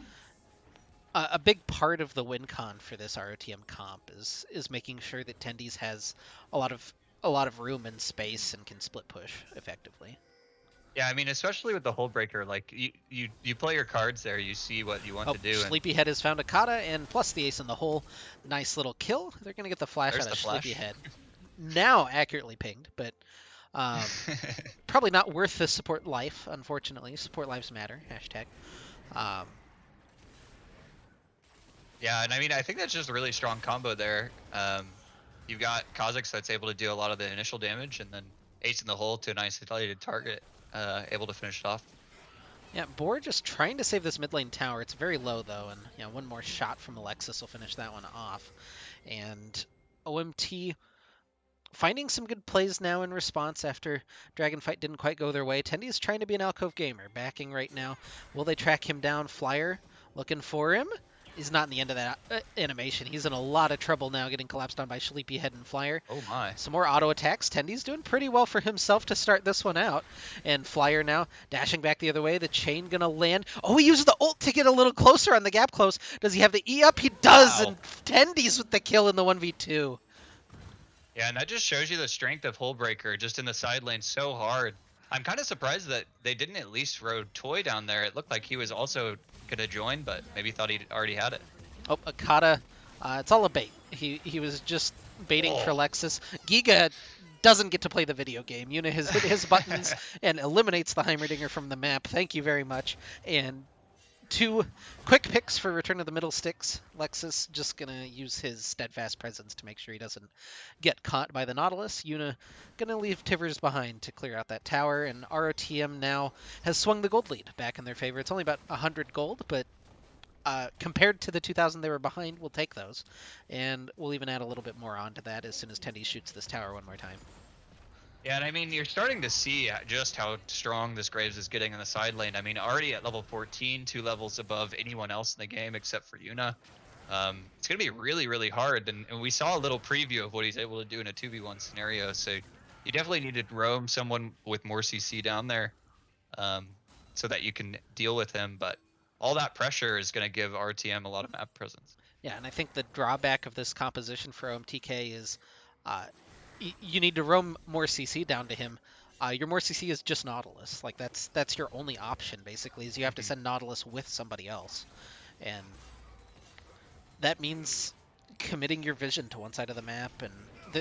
a big part of the win con for this ROTM comp is making sure that Tendies has a lot of room and space and can split push effectively. Yeah, I mean, especially with the hold breaker, like you play your cards there, you see what you want Oh, to do, and Sleepyhead has found Akata, and plus the ace in the hole. Nice little kill. They're going to get the flash there's out the of flash. Sleepyhead. Now accurately pinged, but um, probably not worth the support life, unfortunately. Support lives matter, hashtag. Um, Yeah, and I mean, I think that's just a really strong combo there. You've got Kha'Zix that's able to do a lot of the initial damage, and then Ace in the hole to a nice isolated target, able to finish it off. yeah, Boar just trying to save this mid lane tower. It's very low, though, and one more shot from Alexis will finish that one off. And OMT finding some good plays now in response after Dragonfight didn't quite go their way. Tendy's trying to be an alcove gamer, backing right now. Will they track him down? Flyer looking for him. He's not in the end of that animation. He's in a lot of trouble now, getting collapsed on by Sleepyhead and Flyer. Oh my. Some more auto attacks. Tendy's doing pretty well for himself to start this one out. And Flyer now dashing back the other way. The chain gonna land. Oh, he uses the ult to get a little closer on the gap close. Does he have the E up? He does, Wow. and Tendy's with the kill in the 1v2. Yeah, and that just shows you the strength of Hullbreaker just in the side lane so hard. I'm kind of surprised that they didn't at least throw Toy down there. It looked like he was also gonna join, but maybe thought he already had it. Oh, Akata, it's all a bait. He was just baiting for Oh. Lexus. Giga doesn't get to play the video game. Yuna has hit his buttons and eliminates the Heimerdinger from the map. Thank you very much. And 2 quick picks for Return of the Middle Sticks. Lexus just going to use his steadfast presence to make sure he doesn't get caught by the Nautilus. Yuna going to leave Tivers behind to clear out that tower. And ROTM now has swung the gold lead back in their favor. It's only about 100 gold, but compared to the 2,000 they were behind, we'll take those. And we'll even add a little bit more onto that as soon as Tendy shoots this tower one more time. Yeah, and I mean, you're starting to see just how strong this Graves is getting in the side lane. I mean, already at level 14, 2 levels above anyone else in the game except for Yuna. It's going to be really, really hard. And we saw a little preview of what he's able to do in a 2v1 scenario. So you definitely need to roam someone with more CC down there so that you can deal with him. But all that pressure is going to give RTM a lot of map presence. Yeah, and I think the drawback of this composition for OMTK is you need to roam more CC down to him. Your more CC is just Nautilus. Like that's your only option basically. Is you have to send Nautilus with somebody else, and that means committing your vision to one side of the map. And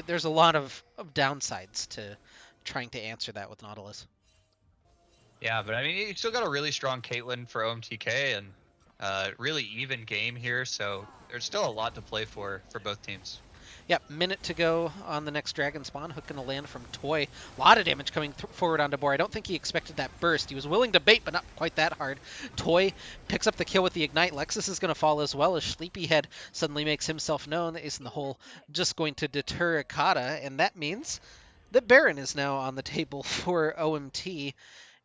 there's a lot of downsides to trying to answer that with Nautilus. Yeah, but I mean, you still got a really strong Caitlyn for OMTK and really even game here, so there's still a lot to play for both teams. Yep, minute to go on the next dragon spawn. Hook gonna land from Toy. A lot of damage coming forward onto Boar. I don't think he expected that burst. He was willing to bait, but not quite that hard. Toy picks up the kill with the Ignite. Lexus is gonna fall as well as Sleepyhead suddenly makes himself known. The ace in the hole just going to deter Akata, and that means that Baron is now on the table for OMT,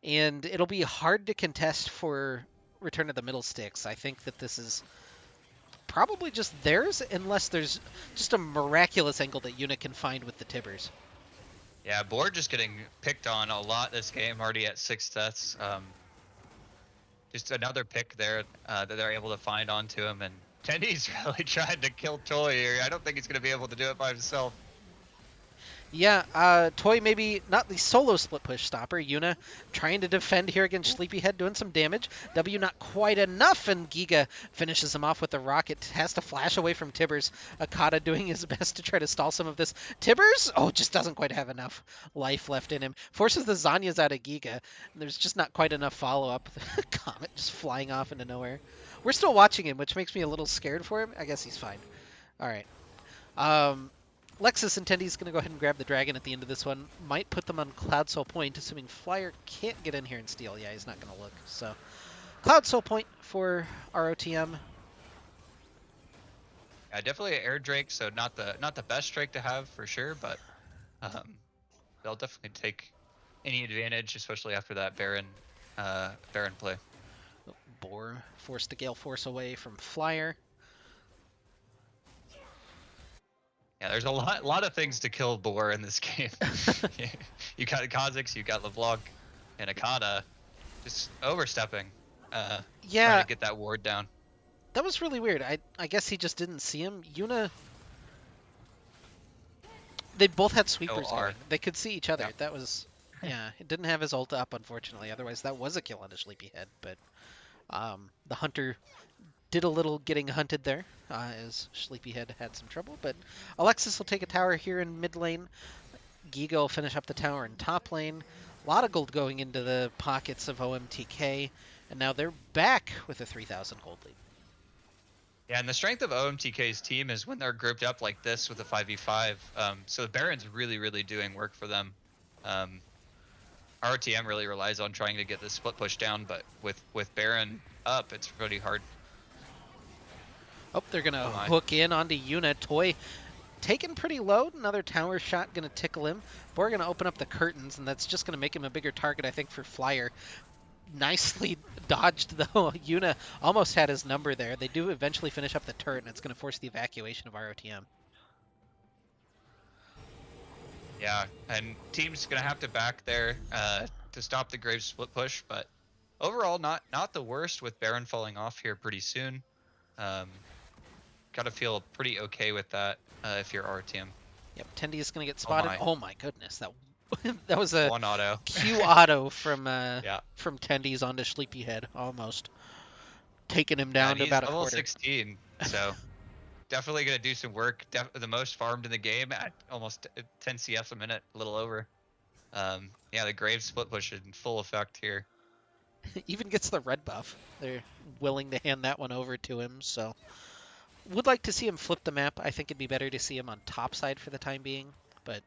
and it'll be hard to contest for Return of the Middle Sticks. I think that this is probably just theirs, unless there's just a miraculous angle that Yuna can find with the Tibbers. Yeah, Boar just getting picked on a lot this game, already at 6 deaths. Just another pick there that they're able to find onto him, and Tendy's really trying to kill Toy here. I don't think he's going to be able to do it by himself. Yeah, Toy maybe not the solo split push stopper. Yuna trying to defend here against Sleepyhead, doing some damage. W not quite enough, and Giga finishes him off with a rocket. Has to flash away from Tibbers. Akata doing his best to try to stall some of this. Tibbers, just doesn't quite have enough life left in him. Forces the Zanyas out of Giga. There's just not quite enough follow-up. Comet just flying off into nowhere. We're still watching him, which makes me a little scared for him. I guess he's fine. All right. Lexus and Tendy's going to go ahead and grab the dragon at the end of this one. Might put them on Cloud Soul Point, assuming Flyer can't get in here and steal. Yeah, he's not going to look. So, Cloud Soul Point for ROTM. Yeah, definitely an air Drake, so not the best Drake to have for sure, but they'll definitely take any advantage, especially after that Baron play. Boar forced the Gale Force away from Flyer. Yeah, there's a lot of things to kill Boar in this game. You got Kha'Zix, you got LeBlanc, and Akata just overstepping. Yeah, trying to get that ward down. that was really weird. I guess he just didn't see him. Yuna, they both had sweepers going. They could see each other. Yeah. That was, yeah, it didn't have his ult up, unfortunately. Otherwise, that was a kill on a Sleepyhead. But the Hunter did a little getting hunted there, as Sleepyhead had some trouble. But Alexis will take a tower here in mid lane. Giga will finish up the tower in top lane. A lot of gold going into the pockets of OMTK. And now they're back with a 3,000 gold lead. Yeah, and the strength of OMTK's team is when they're grouped up like this with a 5v5. So the Baron's really, really doing work for them. RTM really relies on trying to get the split push down, but with Baron up, it's pretty hard. Oh, they're going to hook in onto Yuna. Toy taken pretty low. Another tower shot going to tickle him. Boar going to open up the curtains, and that's just going to make him a bigger target, I think, for Flyer. Nicely dodged, though. Yuna almost had his number there. They do eventually finish up the turret, and it's going to force the evacuation of ROTM. Yeah, and team's gonna have to back there to stop the Graves split push, but overall not the worst with Baron falling off here pretty soon. Gotta feel pretty okay with that if you're RTM. Yep, Tendi is going to get spotted. my. Oh my goodness, that that was a One auto. Q auto from Yeah. from Tendi's onto Sleepyhead, almost taking him And down to he's about a level quarter. 16, so definitely gonna do some work. The most farmed in the game at almost 10 CS a minute, a little over. Yeah, the Graves split push in full effect here. Even gets the red buff. They're willing to hand that one over to him, so would like to see him flip the map. I think it'd be better to see him on top side for the time being, but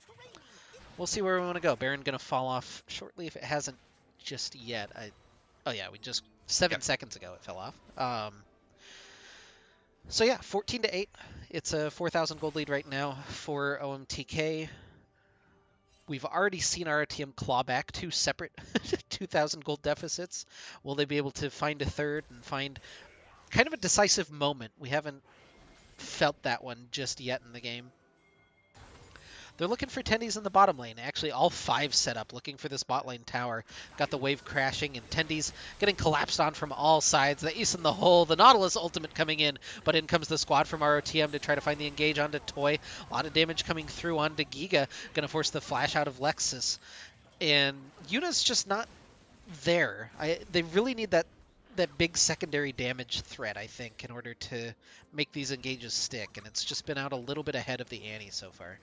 we'll see where we want to go. Baron gonna fall off shortly if it hasn't just yet. Oh yeah, we just 7 seconds ago it fell off. So yeah, 14-8. It's a 4,000 gold lead right now for OMTK. We've already seen RTM claw back 2 separate 2,000 gold deficits. Will they be able to find a third and find kind of a decisive moment? We haven't felt that one just yet in the game. They're looking for Tendies in the bottom lane. Actually, all 5 set up, looking for this bot lane tower. Got the wave crashing, and Tendies getting collapsed on from all sides. The ace in the hole, the Nautilus ultimate coming in, but in comes the squad from ROTM to try to find the engage onto Toy. A lot of damage coming through onto Giga, gonna force the flash out of Lexus. And Yuna's just not there. They really need that big secondary damage threat, I think, in order to make these engages stick, and it's just been out a little bit ahead of the ante so far.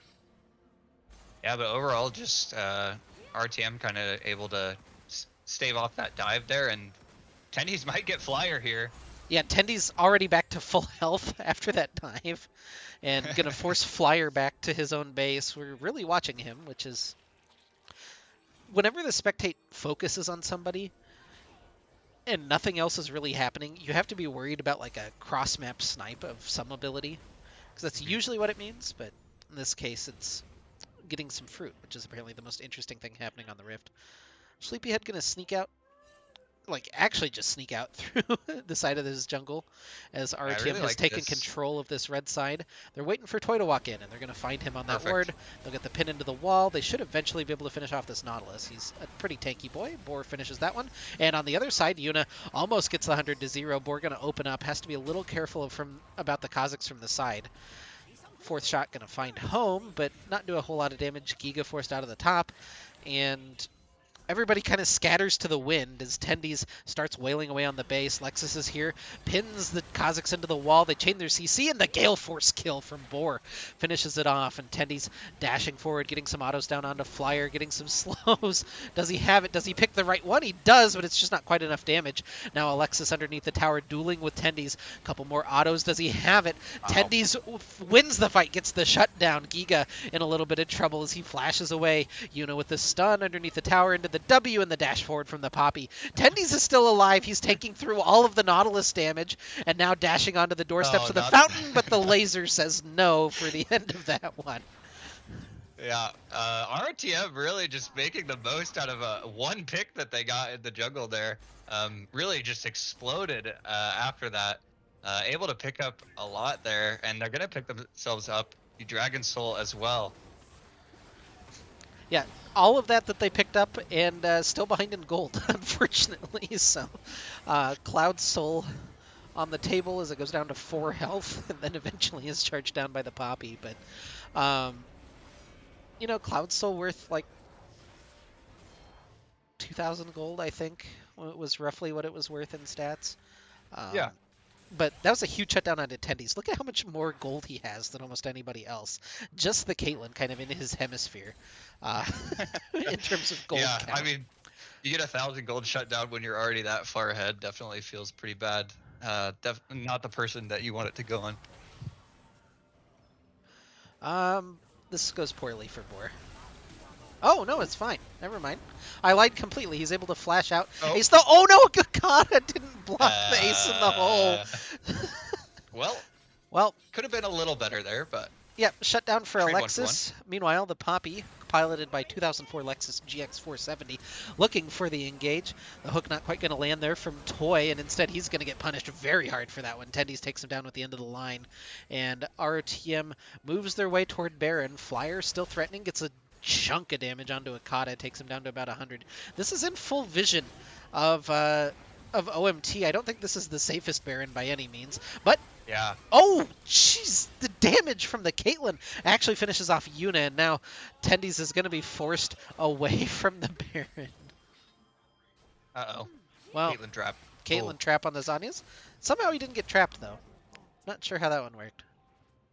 Yeah, but overall, just RTM kind of able to stave off that dive there, and Tendies might get Flyer here. Yeah, Tendi's already back to full health after that dive, and gonna force Flyer back to his own base. We're really watching him, which is... Whenever the spectate focuses on somebody, and nothing else is really happening, you have to be worried about like a cross-map snipe of some ability, because that's usually what it means, but in this case it's getting some fruit, which is apparently the most interesting thing happening on the Rift. Sleepyhead gonna sneak out, like actually just sneak out through the side of this jungle as RTM really has like taken this. control of this red side. They're waiting for Toy to walk in, and they're gonna find him on that Perfect. ward. They'll get the pin into the wall. They should eventually be able to finish off this Nautilus. He's a pretty tanky boy. Boar finishes that one. And on the other side, Yuna almost gets the 100-0. Boar gonna open up. Has to be a little careful about the Kazakhs from the side. 4th shot gonna find home, but not do a whole lot of damage. Giga forced out of the top, and everybody kind of scatters to the wind as Tendies starts wailing away on the base. Lexus is here, pins the Kazakhs into the wall. They chain their CC, and the Gale Force kill from Boar finishes it off. And Tendies dashing forward, getting some autos down onto Flyer, getting some slows. Does he have it? Does he pick the right one? He does, but it's just not quite enough damage. Now Alexis underneath the tower dueling with Tendies. A couple more autos. Does he have it? Tendies wins the fight, gets the shutdown. Giga in a little bit of trouble as he flashes away. Yuna with the stun underneath the tower into the W and the dash forward from the Poppy. Tendies is still alive. He's taking through all of the Nautilus damage and now dashing onto the doorsteps of the fountain, but the laser says no for the end of that one. Yeah, RTM really just making the most out of one pick that they got in the jungle there. Really just exploded after that. Able to pick up a lot there, and they're going to pick themselves up the Dragon Soul as well. Yeah, all of that they picked up, and still behind in gold, unfortunately. So, Cloud Soul on the table as it goes down to 4 health, and then eventually is charged down by the Poppy. But, you know, Cloud Soul worth like 2,000 gold, I think, was roughly what it was worth in stats. Yeah. But that was a huge shutdown on Tendies. Look at how much more gold he has than almost anybody else. Just the Caitlyn kind of in his hemisphere in terms of gold count. I mean, you get 1,000 gold shutdown when you're already that far ahead. Definitely feels pretty bad. Not the person that you want it to go on. This goes poorly for Boar. Oh, no, it's fine. Never mind. I lied completely. He's able to flash out. Oh, Oh no, Gakata didn't block the ace in the hole. Well, Well, could have been a little better there, but... Yep, shut down for Trade 1 for 1. Alexis. Meanwhile, the Poppy, piloted by 2004 Lexus GX470, looking for the engage. The hook not quite going to land there from Toy, and instead he's going to get punished very hard for that one. Tendies takes him down with the end of the line, and RTM moves their way toward Baron. Flyer still threatening, gets a chunk of damage onto Akata, takes him down to about 100. This is in full vision of OMT. I don't think this is the safest Baron by any means, but Yeah. oh, jeez, the damage from the Caitlyn actually finishes off Yuna, and now Tendies is going to be forced away from the Baron. Uh-oh. Well, Caitlyn trap. Caitlyn Oh. trap on the Zanyas. Somehow he didn't get trapped, though. Not sure how that one worked.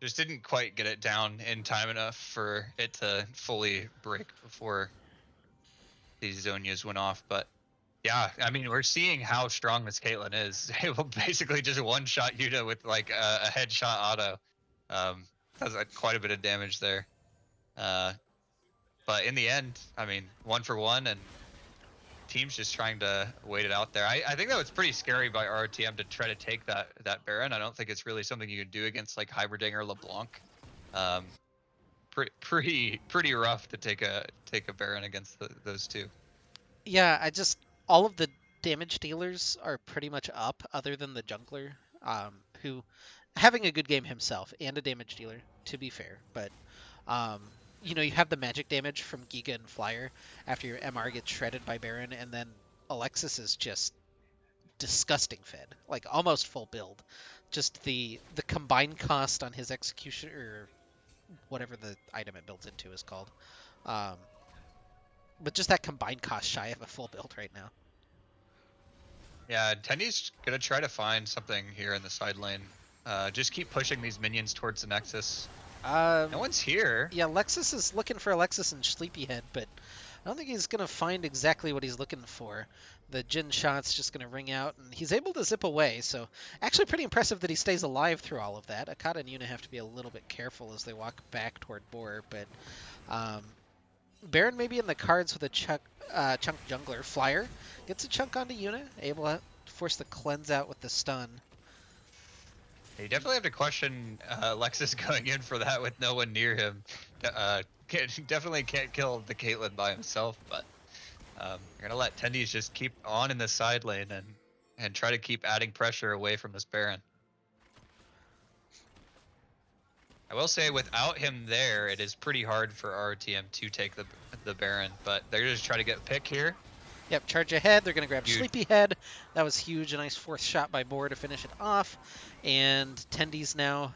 Just didn't quite get it down in time enough for it to fully break before these Zonias went off. But yeah, I mean, we're seeing how strong this Caitlyn is. It will basically just one-shot Yuta with like a headshot auto. Does quite a bit of damage there. But in the end, I mean, 1 for 1, and team's just trying to wait it out there. I think that was pretty scary by RTM to try to take that Baron. I don't think it's really something you can do against like Hybridinger or LeBlanc. Pretty rough to take a Baron against those two. Yeah, all of the damage dealers are pretty much up, other than the jungler, who having a good game himself and a damage dealer, to be fair. But you have the magic damage from Giga and Flyer after your MR gets shredded by Baron, and then Alexis is just disgusting fed, like almost full build. Just the combined cost on his execution, or whatever the item it builds into is called. But just that combined cost shy of a full build right now. Yeah, Tendy's gonna try to find something here in the side lane. Just keep pushing these minions towards the Nexus. No one's here. Yeah, Lexus is looking for Alexis and Sleepyhead, but I don't think he's going to find exactly what he's looking for. The Jin shot's just going to ring out, and he's able to zip away, so actually pretty impressive that he stays alive through all of that. Akata and Yuna have to be a little bit careful as they walk back toward Boar, but Baron may be in the cards with a chunk jungler. Flyer gets a chunk onto Yuna, able to force the cleanse out with the stun. You definitely have to question Lexus going in for that with no one near him. Definitely can't kill the Caitlyn by himself, but you're gonna let Tendies just keep on in the side lane and try to keep adding pressure away from this Baron. I will say, without him there, it is pretty hard for RTM to take the Baron, but they're just trying to get a pick here. Yep, charge ahead. They're going to grab Huge. Sleepyhead. That was huge. A nice fourth shot by Boar to finish it off. And Tendies now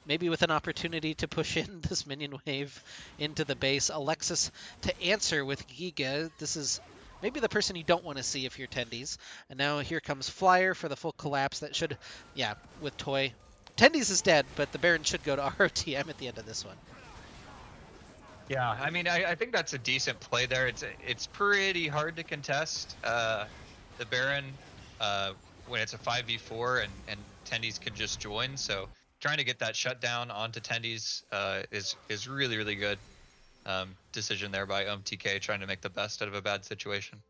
maybe with an opportunity to push in this minion wave into the base. Alexis to answer with Giga. This is maybe the person you don't want to see if you're Tendies. And now here comes Flyer for the full collapse. That should, yeah, with Toy. Tendies is dead, but the Baron should go to ROTM at the end of this one. Yeah, I mean, I think that's a decent play there. It's pretty hard to contest the Baron when it's a 5v4 and Tendies can just join. So trying to get that shutdown onto Tendies is really, really good decision there by OMTK, trying to make the best out of a bad situation.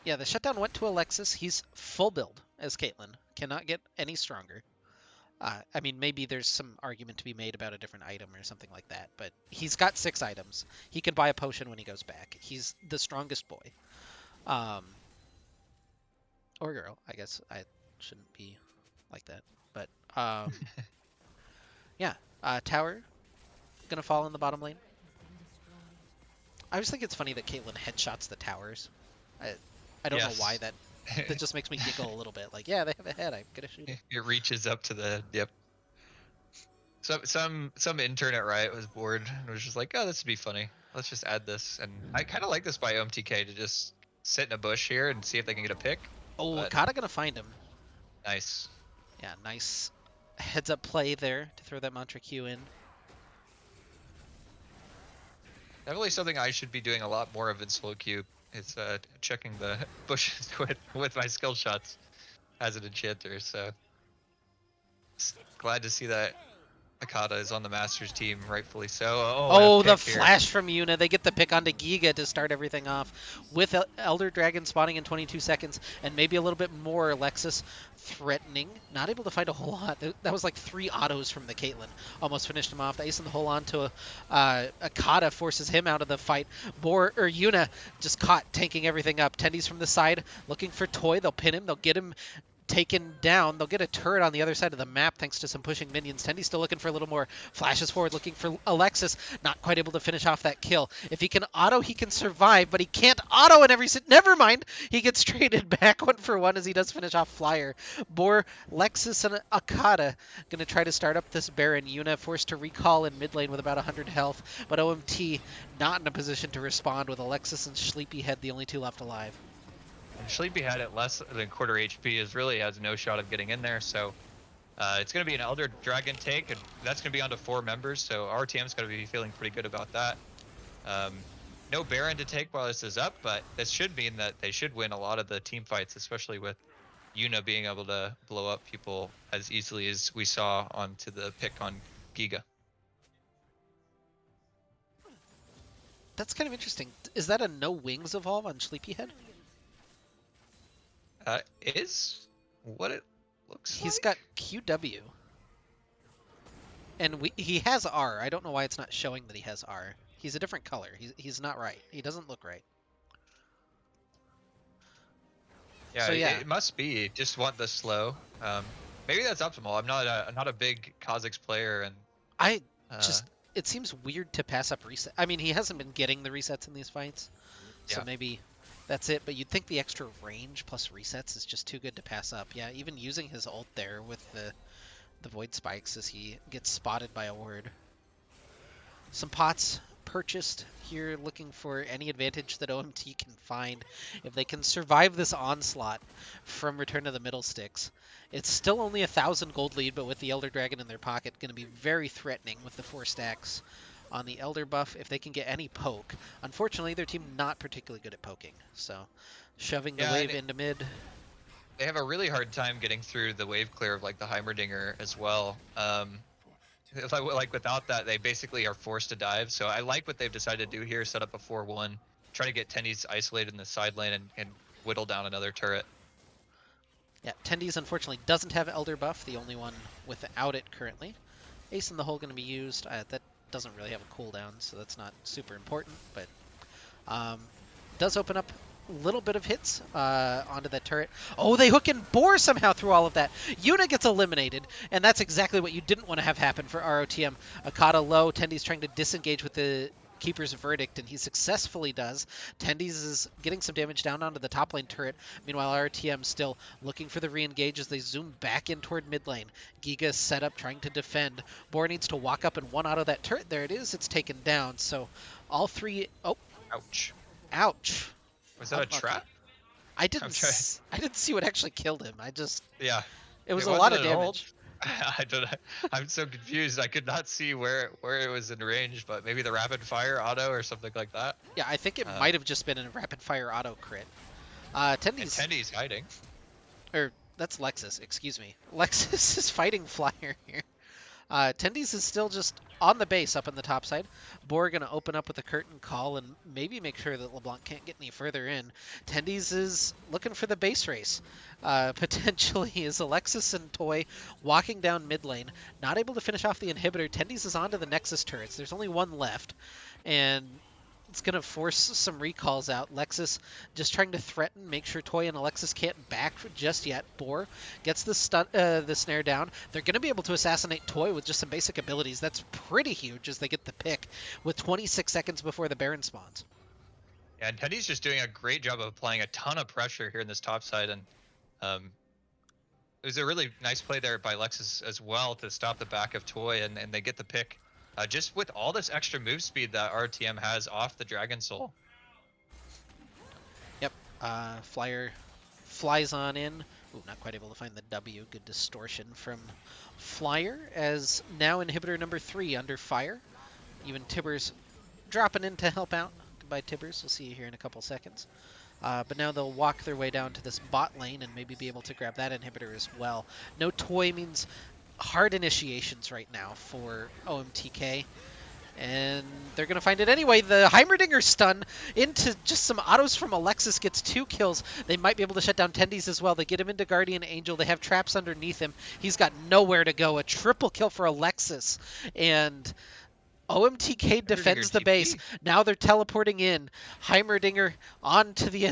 Yeah, the shutdown went to Alexis. He's full build as Caitlyn. Cannot get any stronger. I mean, maybe there's some argument to be made about a different item or something like that, but he's got 6 items. He can buy a potion when he goes back. He's the strongest boy. Or girl, I guess. I shouldn't be like that. But, yeah. Tower, gonna fall in the bottom lane. I just think it's funny that Caitlyn headshots the towers. I don't know why that just makes me giggle a little bit. Like, yeah, they have a head. I'm gonna shoot it. It reaches up to the Some intern at Riot was bored and was just like, oh, this would be funny. Let's just add this. And I kind of like this by OMTK to just sit in a bush here and see if they can get a pick. Oh, Akata gonna find him. Nice. Yeah, nice heads up play there to throw that mantra Q in. Definitely something I should be doing a lot more of in solo queue. It's checking the bushes with my skill shots as an enchanter. So glad to see that Akata is on the Masters team, rightfully so. Oh, and a Oh, the pick here. flash from Yuna. They get the pick onto Giga to start everything off with Elder Dragon spawning in 22 seconds and maybe a little bit more. Alexis threatening. Not able to find a whole lot. That was like 3 autos from the Caitlyn. Almost finished him off. The ace in the hole onto Akata forces him out of the fight. Yuna just caught tanking everything up. Tendy's from the side looking for Toy. They'll pin him. They'll get him taken down. They'll get a turret on the other side of the map thanks to some pushing minions. Tendy's still looking for a little more. Flashes forward looking for Alexis. Not quite able to finish off that kill. If he can auto, he can survive, but he can't auto in every... Never mind. He gets traded back 1-for-1 as he does finish off Flyer. Lexus, and Akata going to try to start up this Baron. Yuna forced to recall in mid lane with about 100 health, but OMT not in a position to respond with Alexis and Sleepyhead the only 2 left alive. And Sleepyhead at less than quarter HP really has no shot of getting in there, so it's going to be an Elder Dragon take, and that's going to be onto 4 members, so RTM's going to be feeling pretty good about that. No Baron to take while this is up, but this should mean that they should win a lot of the team fights, especially with Yuna being able to blow up people as easily as we saw onto the pick on Giga. That's kind of interesting. Is that a no wings evolve on Sleepyhead? Is what it looks He's like. got QW. And he has R. I don't know why it's not showing that he has R. He's a different color. He's not right. He doesn't look right. Yeah, So, yeah. it must be. Just want the slow. Maybe that's optimal. I'm not a big Kha'Zix player, and I just... It seems weird to pass up reset. I mean, he hasn't been getting the resets in these fights. So yeah. maybe that's it. But you'd think the extra range plus resets is just too good to pass up. Yeah, even using his ult there with the Void Spikes as he gets spotted by a ward. Some pots purchased here, looking for any advantage that OMT can find. If they can survive this onslaught from Return to the Middle Sticks, it's still only 1,000 gold lead, but with the Elder Dragon in their pocket, going to be very threatening with the 4 stacks on the Elder buff if they can get any poke. Unfortunately, their team not particularly good at poking, so shoving the wave into mid. They have a really hard time getting through the wave clear of like the Heimerdinger as well. Like without that, they basically are forced to dive. So I like what they've decided to do here: set up a 4-1, try to get Tendy's isolated in the side lane and whittle down another turret. Yeah, Tendy's unfortunately doesn't have Elder buff, the only one without it currently. Ace in the hole going to be used. That doesn't really have a cooldown, so that's not super important, but does open up a little bit of hits onto that turret. Oh, they hook and bore somehow through all of that. Yuna gets eliminated, and that's exactly what you didn't want to have happen for ROTM. Akata low, Tendy's trying to disengage with the Keeper's Verdict, and he successfully does. Tendy's is getting some damage down onto the top lane turret. Meanwhile, RTM still looking for the re-engage as they zoom back in toward mid lane. Giga set up, trying to defend. Bor needs to walk up and 1 out of that turret. There it is. It's taken down. So all 3... Oh. Ouch. Ouch. Was that a trap? I didn't see what actually killed him. Yeah. It was a lot of damage. I'm so confused. I could not see where it was in range, but maybe the rapid fire auto or something like that. Yeah, I think it might have just been a rapid fire auto crit. Tendy's hiding. Or that's Lexus, excuse me. Lexus is fighting Flyer here. Tendy's is still just on the base up on the top side. Bor going to open up with a curtain call and maybe make sure that LeBlanc can't get any further in. Tendy's is looking for the base race. Potentially is Alexis and Toy walking down mid lane. Not able to finish off the inhibitor. Tendy's is onto the Nexus turrets. There's only 1 left. And it's going to force some recalls out. Lexus just trying to threaten, make sure Toy and Alexis can't back just yet. Bor gets the snare down. They're going to be able to assassinate Toy with just some basic abilities. That's pretty huge as they get the pick with 26 seconds before the Baron spawns. Yeah, and Tendy's just doing a great job of applying a ton of pressure here in this top side, and it was a really nice play there by Lexus as well to stop the back of Toy, and they get the pick. Just with all this extra move speed that RTM has off the Dragon Soul. Yep. Flyer flies on in. Ooh, not quite able to find the W. Good distortion from Flyer as now inhibitor number 3 under fire. Even Tibbers dropping in to help out. Goodbye, Tibbers. We'll see you here in a couple seconds. But now they'll walk their way down to this bot lane and maybe be able to grab that inhibitor as well. No Toy means hard initiations right now for OMTK. And they're going to find it anyway. The Heimerdinger stun into just some autos from Alexis gets 2 kills. They might be able to shut down Tendies as well. They get him into Guardian Angel. They have traps underneath him. He's got nowhere to go. A triple kill for Alexis. And OMTK defends the base. TP. Now they're teleporting in. Heimerdinger onto the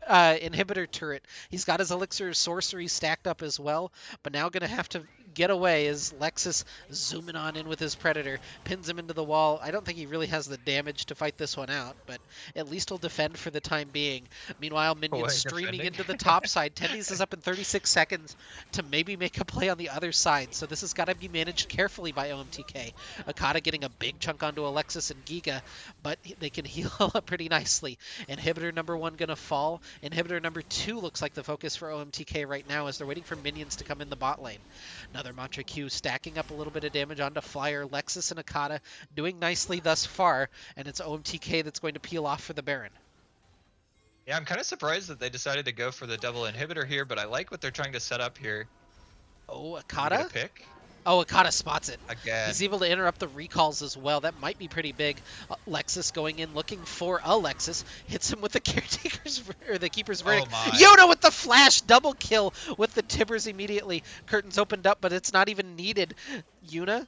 inhibitor turret. He's got his elixir sorcery stacked up as well, but now going to have to get away as Lexus zooming on in with his Predator, pins him into the wall. I don't think he really has the damage to fight this one out, but at least he'll defend for the time being. Meanwhile, Minions streaming defending. into the top side. Tendies is up in 36 seconds to maybe make a play on the other side, so this has got to be managed carefully by OMTK. Akata getting a big chunk onto Alexis and Giga, but they can heal up pretty nicely. Inhibitor number 1 gonna fall. Inhibitor number 2 looks like the focus for OMTK right now as they're waiting for minions to come in the bot lane. Another Mantra Q stacking up a little bit of damage onto Flyer. Lexus and Akata doing nicely thus far, and it's OMTK that's going to peel off for the Baron. Yeah, I'm kind of surprised that they decided to go for the double inhibitor here, but I like what they're trying to set up here. Oh, Did we get a Akata? pick Oh, Akata spots it. again. He's able to interrupt the recalls as well. That might be pretty big. Lexus going in looking for Alexis. Hits him with the Caretaker's or the Keeper's Verdict. my. Yona with the flash double kill with the Tibbers immediately. Curtains opened up, but it's not even needed. Yuna.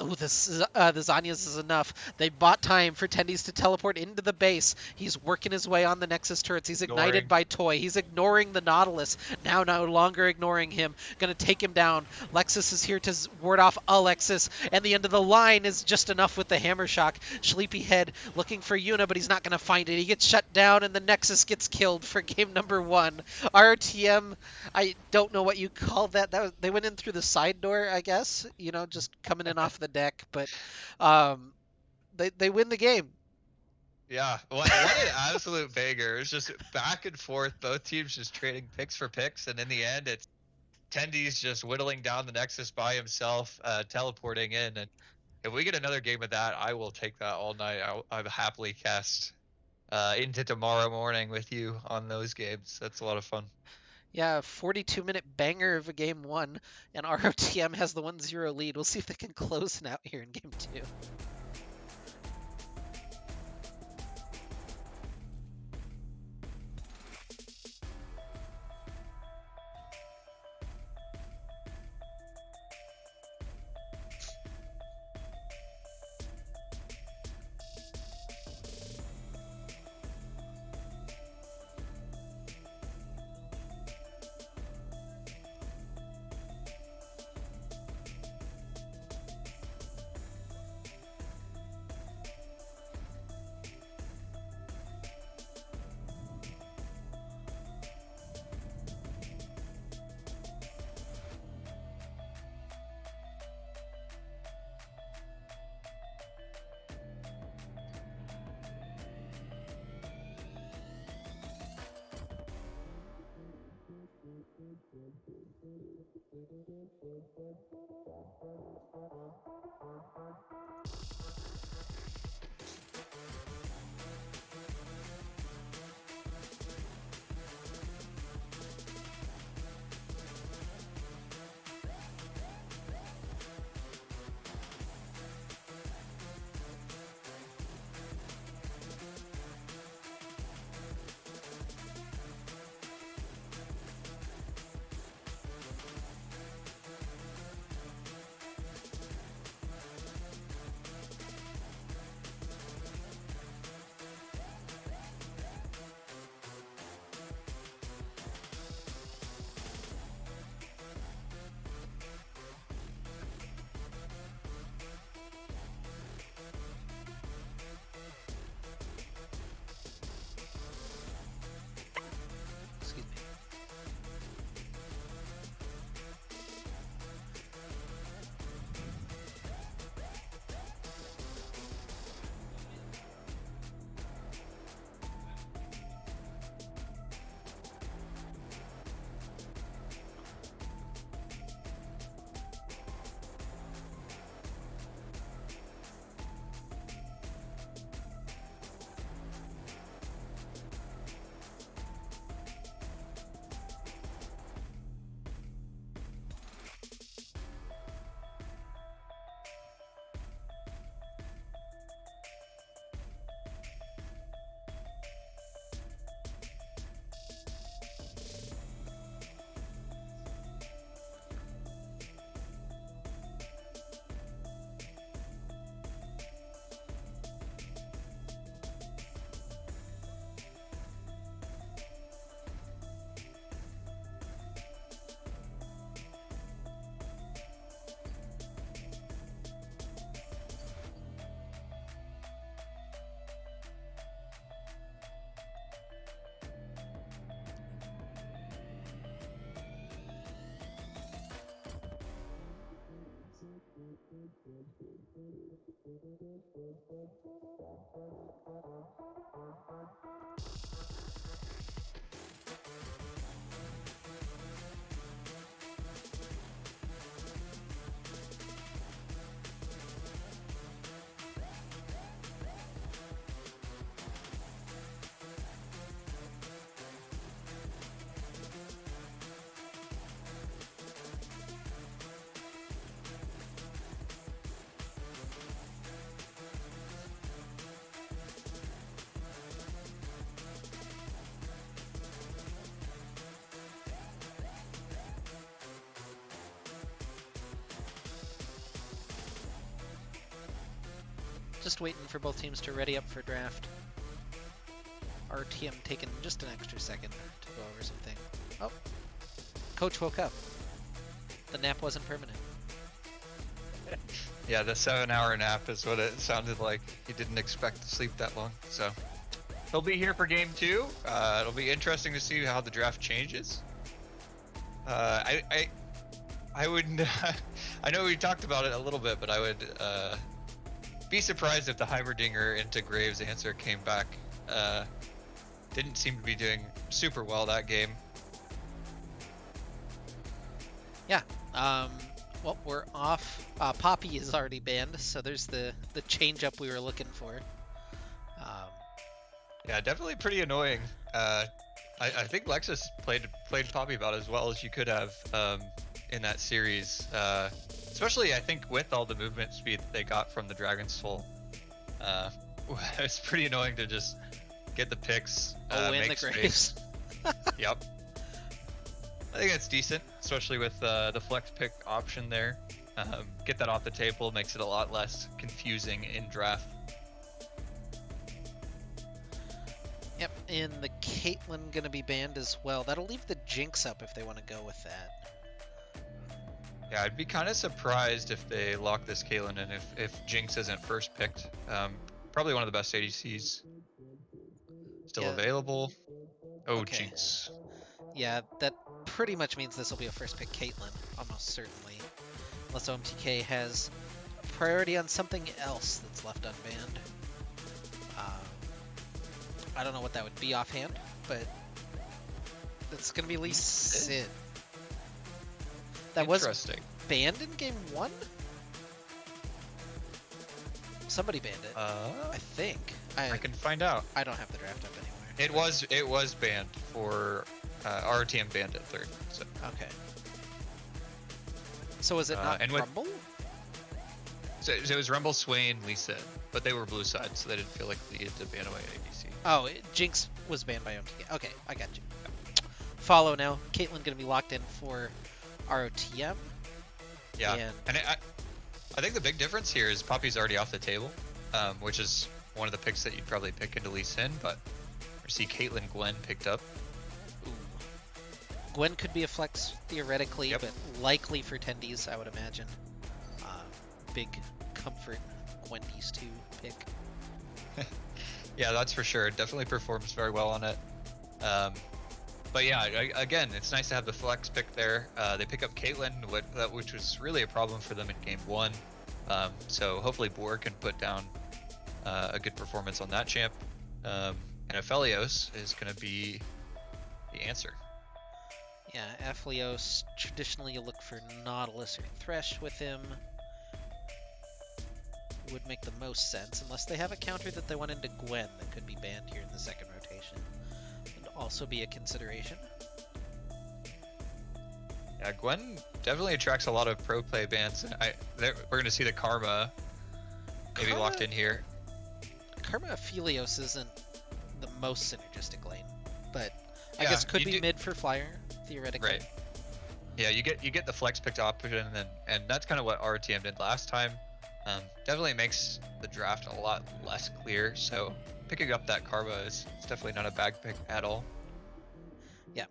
Oh, the Zanyas is enough. They bought time for Tendies to teleport into the base. He's working his way on the Nexus turrets. He's ignited by Toy. He's ignoring the Nautilus. Now no longer ignoring him. Gonna take him down. Lexus is here to ward off Alexis. And the end of the line is just enough with the Hammer Shock. Sleepyhead looking for Yuna, but he's not gonna find it. He gets shut down and the Nexus gets killed for game number 1. RTM, I don't know what you call that. They went in through the side door, I guess. You know, just coming in off the deck, but they win the game. Yeah, what an absolute banger. It's just back and forth, both teams just trading picks for picks, and in the end, it's Tendies just whittling down the Nexus by himself, teleporting in, and if we get another game of that, I will take that all night. I'll happily cast into tomorrow morning with you on those games. That's a lot of fun. Yeah, 42-minute banger of a game 1, and ROTM has the 1-0 lead. We'll see if they can close it out here in game 2. just waiting for both teams to ready up for draft. RTM taking just an extra second to go over something. Oh, coach woke up. The nap wasn't permanent. Yeah, the 7-hour nap is what it sounded like. He didn't expect to sleep that long, so he'll be here for game 2. It'll be interesting to see how the draft changes. I would. I know we talked about it a little bit, but I would be surprised if the Heimerdinger into Graves answer came back. Didn't seem to be doing super well that game. Yeah. Well, we're off. Poppy is already banned, so there's the change up we were looking for. Yeah, definitely pretty annoying. I think Lexus played Poppy about as well as you could have in that series. Especially, I think, with all the movement speed that they got from the Dragon's Soul. It's pretty annoying to just get the picks, win make the Graves. Yep. I think that's decent, especially with the flex pick option there. Get that off the table, makes it a lot less confusing in draft. Yep, and the Caitlyn gonna be banned as well. That'll leave the Jinx up if they want to go with that. Yeah, I'd be kind of surprised if they lock this Caitlyn and if Jinx isn't first picked. Probably one of the best ADCs still available. Oh, Okay. Jinx. Yeah, that pretty much means this will be a first pick Caitlyn, almost certainly. Unless OMTK has priority on something else that's left unbanned. I don't know what that would be offhand, but it's going to be Lee Sin. That was banned in game 1? Somebody banned it, I think. I can find out. I don't have the draft up anywhere. It was banned for RTM banned at 3rd. So. Okay. So was it not Rumble? So it was Rumble, Swain, Lee Sin, but they were blue side, so they didn't feel like they needed to ban away ADC. Oh, Jinx was banned by OMTK. Okay, I got you. Follow now. Caitlyn gonna be locked in for ROTM. Yeah, and I think the big difference here is Poppy's already off the table, which is one of the picks that you'd probably pick into Lee Sin, but we see Caitlyn Gwen picked up. Ooh. Gwen could be a flex theoretically, but likely for tendies, I would imagine. Big comfort Gwendy's 2 pick. Yeah, that's for sure. It definitely performs very well on it. But yeah, again, it's nice to have the flex pick there. They pick up Caitlyn, which was really a problem for them in game 1. So hopefully Boar can put down a good performance on that champ. And Aphelios is going to be the answer. Yeah, Aphelios, traditionally you look for Nautilus or Thresh with him. Would make the most sense, unless they have a counter that they want into Gwen that could be banned here in the second rotation. Would also be a consideration. Yeah, Gwen definitely attracts a lot of pro play bans. We're going to see the Karma maybe locked in here. Karma Aphelios isn't the most synergistic lane, but I guess could be mid for Flyer, theoretically. Right. Yeah, you get the flex picked option, and that's kind of what RTM did last time. Definitely makes the draft a lot less clear, so picking up that Karma is definitely not a bad pick at all. Yeah.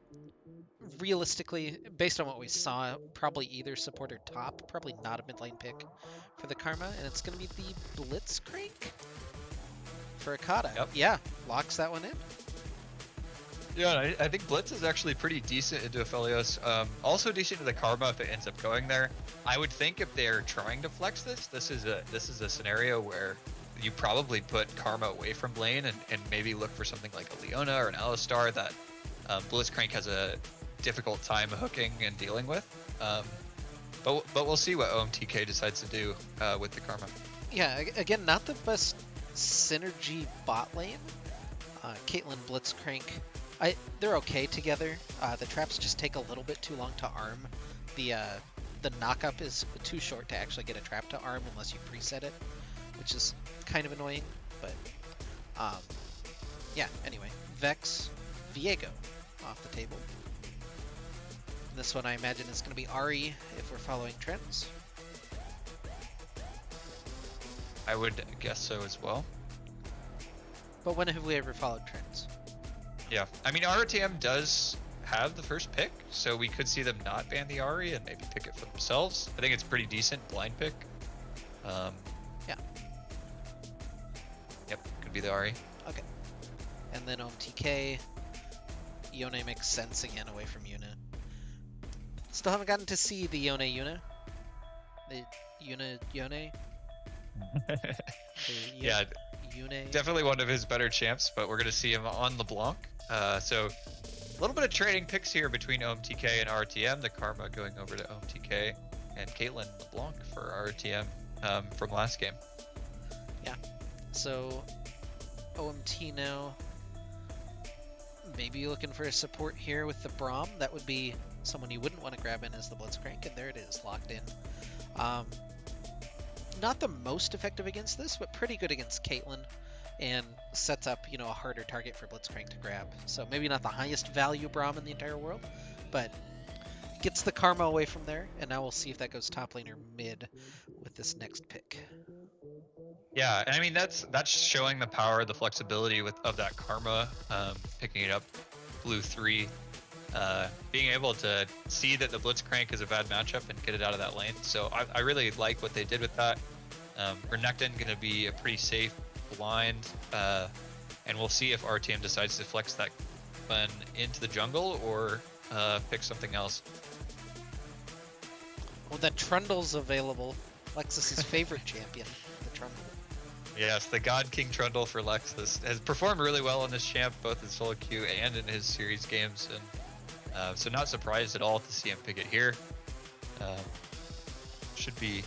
Realistically, based on what we saw, probably either support or top, probably not a mid lane pick for the Karma, and it's going to be the Blitzcrank for Akata. Yep. Yeah, locks that one in. Yeah, I think Blitz is actually pretty decent into Aphelios. Also decent to the Karma if it ends up going there. I would think if they're trying to flex this is a scenario where you probably put Karma away from lane and maybe look for something like a Leona or an Alistar that Blitzcrank has a difficult time hooking and dealing with. But we'll see what OMTK decides to do with the Karma. Yeah, again, not the best synergy bot lane. Caitlyn, Blitzcrank, they're okay together. The traps just take a little bit too long to arm. The knockup is too short to actually get a trap to arm unless you preset it, which is kind of annoying. But yeah, anyway, Vex, Viego off the table. This one I imagine is going to be Ahri if we're following trends. I would guess so as well. But when have we ever followed trends? Yeah, I mean RTM does have the first pick, so we could see them not ban the Ari and maybe pick it for themselves. I think it's pretty decent blind pick. Yeah. Yep, could be the Ari. Okay. And then OMTK. Yone makes sense again away from Yuna. Still haven't gotten to see the Yuna. The Yone. Yeah, Yune. definitely one of his better champs, but we're going to see him on LeBlanc. So a little bit of trading picks here between OMTK and RTM. The Karma going over to OMTK and Caitlyn LeBlanc for RTM from last game. Yeah. So OMT now. Maybe looking for a support here with the Braum. That would be someone you wouldn't want to grab in as the Blitzcrank, and there it is, locked in. Not the most effective against this, but pretty good against Caitlyn, and sets up, a harder target for Blitzcrank to grab. So maybe not the highest value Braum in the entire world, but gets the Karma away from there, and now we'll see if that goes top lane or mid with this next pick. Yeah, and I mean that's showing the power, the flexibility of that Karma, picking it up blue 3, being able to see that the Blitzcrank is a bad matchup and get it out of that lane. So I really like what they did with that. Renekton gonna be a pretty safe blind, and we'll see if RTM decides to flex that Gwen into the jungle or pick something else. Well, that Trundle's available. Lexus's favorite champion, the Trundle. Yes, the God King Trundle for Lexus has performed really well in this champ, both in solo queue and in his series games, and so not surprised at all to see him pick it here. Should be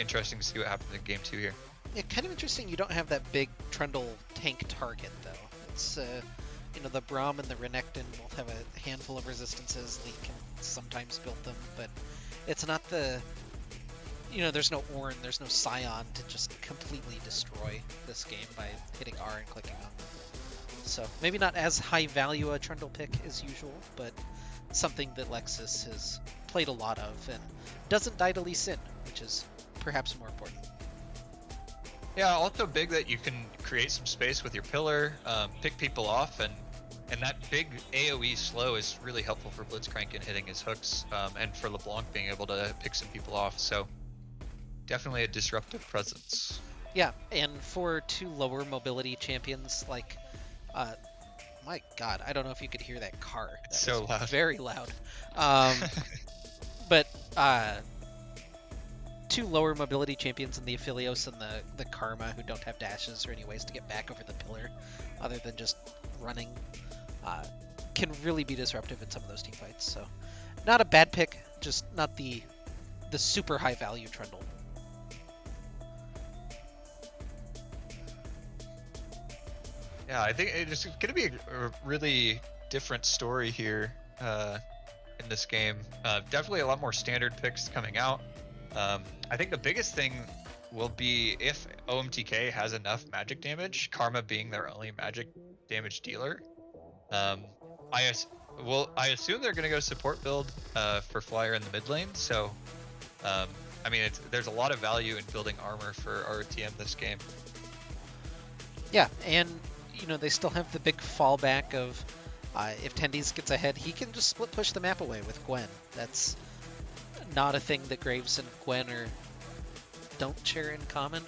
interesting to see what happens in game 2 here. Yeah, kind of interesting. You don't have that big Trundle tank target though. It's the Braum and the Renekton both have a handful of resistances. Lee can sometimes build them, but it's not the there's no Ornn, there's no Scion to just completely destroy this game by hitting R and clicking on them. So maybe not as high value a Trundle pick as usual, but something that Lexus has played a lot of and doesn't die to Lee Sin, which is perhaps more important. Yeah, also big that you can create some space with your pillar, pick people off, and that big AoE slow is really helpful for Blitzcrank in hitting his hooks, and for LeBlanc being able to pick some people off. So definitely a disruptive presence. Yeah, and for 2 lower mobility champions, like, my God, I don't know if you could hear that car. That so was loud. Very loud. But 2 lower mobility champions in the Aphelios and the Karma, who don't have dashes or any ways to get back over the pillar other than just running, can really be disruptive in some of those team fights. So not a bad pick, just not the super high value Trundle. Yeah, I think it's going to be a really different story here in this game. Definitely a lot more standard picks coming out. I think the biggest thing will be if OMTK has enough magic damage, Karma being their only magic damage dealer. I assume they're going to go support build for Flyer in the mid lane. So, I mean, there's a lot of value in building armor for RTM this game. Yeah, and they still have the big fallback of if Tendies gets ahead, he can just split push the map away with Gwen. That's not a thing that Graves and Gwen don't share in common.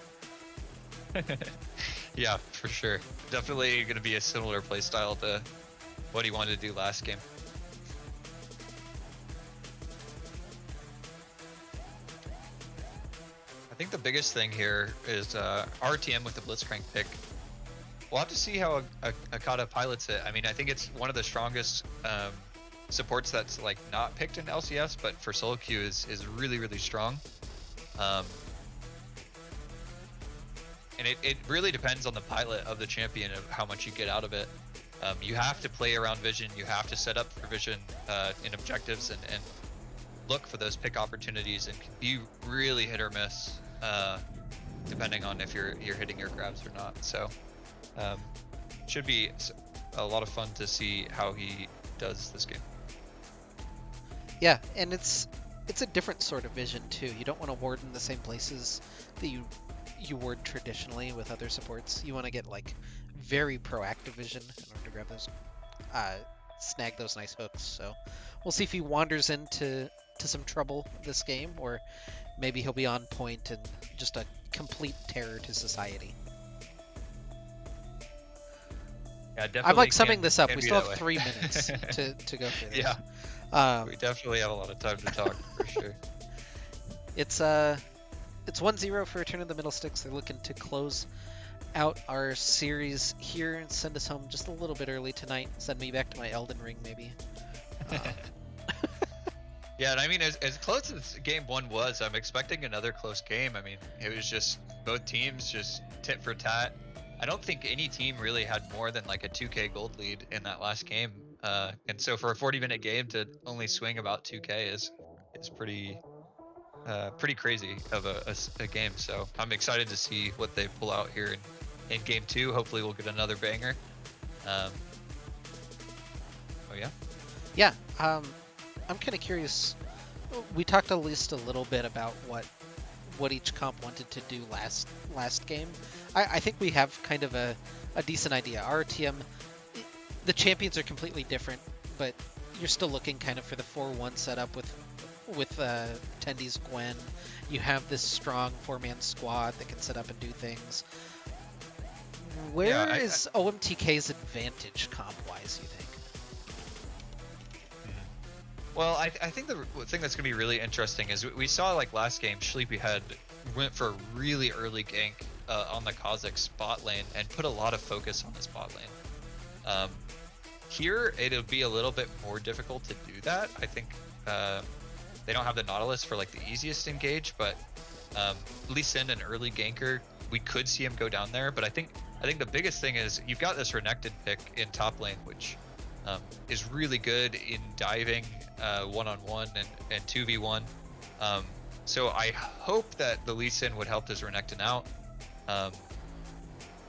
Yeah, for sure. Definitely going to be a similar playstyle to what he wanted to do last game. I think the biggest thing here is RTM with the Blitzcrank pick. We'll have to see how Akata pilots it. I mean, I think it's one of the strongest supports that's like not picked in LCS, but for solo queue is really, really strong. And it really depends on the pilot of the champion of how much you get out of it. You have to play around vision. You have to set up for vision in objectives and look for those pick opportunities, and can be really hit or miss depending on if you're hitting your grabs or not. So should be a lot of fun to see how he does this game. Yeah, and it's a different sort of vision too. You don't want to ward in the same places that you you would traditionally with other supports. You want to get like very proactive vision in order to grab those, uh, snag those nice hooks. So we'll see if he wanders into some trouble this game, or maybe he'll be on point and just a complete terror to society. Yeah, I'm definitely like summing this up. can We be still that have way. 3 minutes to go through this. Yeah, we definitely have a lot of time to talk for sure. It's 1-0 for Return of the Middle Sticks. They're looking to close out our series here and send us home just a little bit early tonight. Send me back to my Elden Ring, maybe. Yeah, and I mean, as close as game one was, I'm expecting another close game. I mean, it was just both teams just tit for tat. I don't think any team really had more than like a 2K gold lead in that last game. And so for a 40-minute game to only swing about 2K is pretty pretty crazy of a game. So I'm excited to see what they pull out here in game two. Hopefully we'll get another banger. Oh yeah. Yeah, I'm kind of curious. We talked at least a little bit about what each comp wanted to do last game. I think we have kind of a decent idea. Our TM, the champions are completely different, but you're still looking kind of for the 4-1 setup with Tendy's Gwen. You have this strong 4-man squad that can set up and do things. Where is OMTK's advantage comp-wise, you think? Well, I think the thing that's going to be really interesting is we saw like last game, Sleepyhead went for a really early gank on the Kha'Zix spot lane and put a lot of focus on the spot lane. Here, it'll be a little bit more difficult to do that. I think they don't have the Nautilus for like the easiest engage, but Lee Sin, an early ganker, we could see him go down there. But I think the biggest thing is you've got this Renekton pick in top lane, which is really good in diving one-on-one and 2v1. So I hope that the Lee Sin would help his Renekton out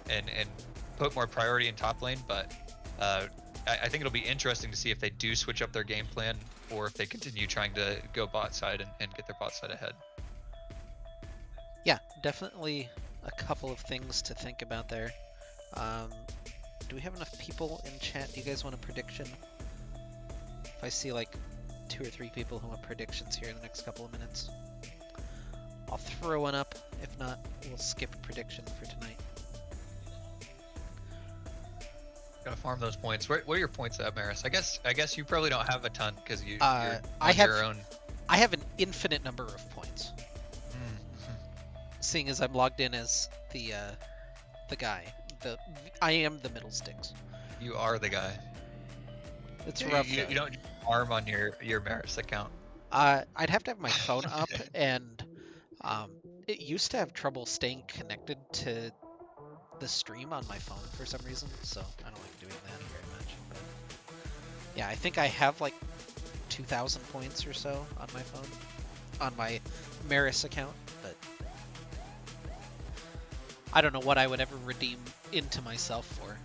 and put more priority in top lane. But I think it'll be interesting to see if they do switch up their game plan or if they continue trying to go bot side and get their bot side ahead. Yeah, definitely a couple of things to think about there. Do we have enough people in chat? Do you guys want a prediction? If I see like 2 or 3 people who want predictions here in the next couple of minutes, I'll throw one up. If not, we'll skip prediction for tonight. Gotta farm those points. What are your points at, Maris? I guess you probably don't have a ton because you're I on have your own. I have an infinite number of points, seeing as I'm logged in as the guy. I am the middle sticks. You are the guy. It's rough. You don't farm on your Maris account. I'd have to have my phone up, and it used to have trouble staying connected to the stream on my phone for some reason, so I don't like doing that very much. But yeah, I think I have like 2,000 points or so on my phone, on my Maris account, but I don't know what I would ever redeem into myself for,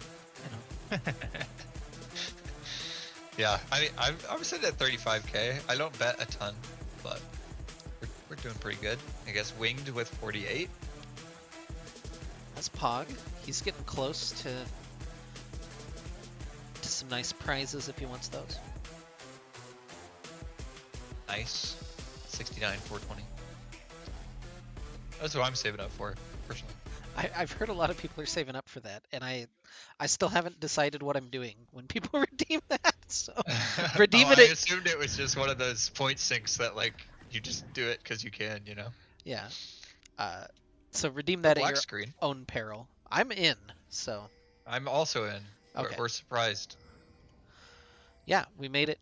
you know. Yeah, I mean, I'm sitting at 35k. I don't bet a ton, but we're doing pretty good. I guess Winged with 48. That's Pog. He's getting close to some nice prizes if he wants those. Nice. 69, 420. That's what I'm saving up for, personally. I've heard a lot of people are saving up for that, and I still haven't decided what I'm doing when people redeem that. So redeem it. I assumed it was just one of those point sinks that like you just do it because you can, you know. Yeah. So redeem that at your screen. own peril. I'm in, so. I'm also in. Okay. We're surprised. Yeah, we made it.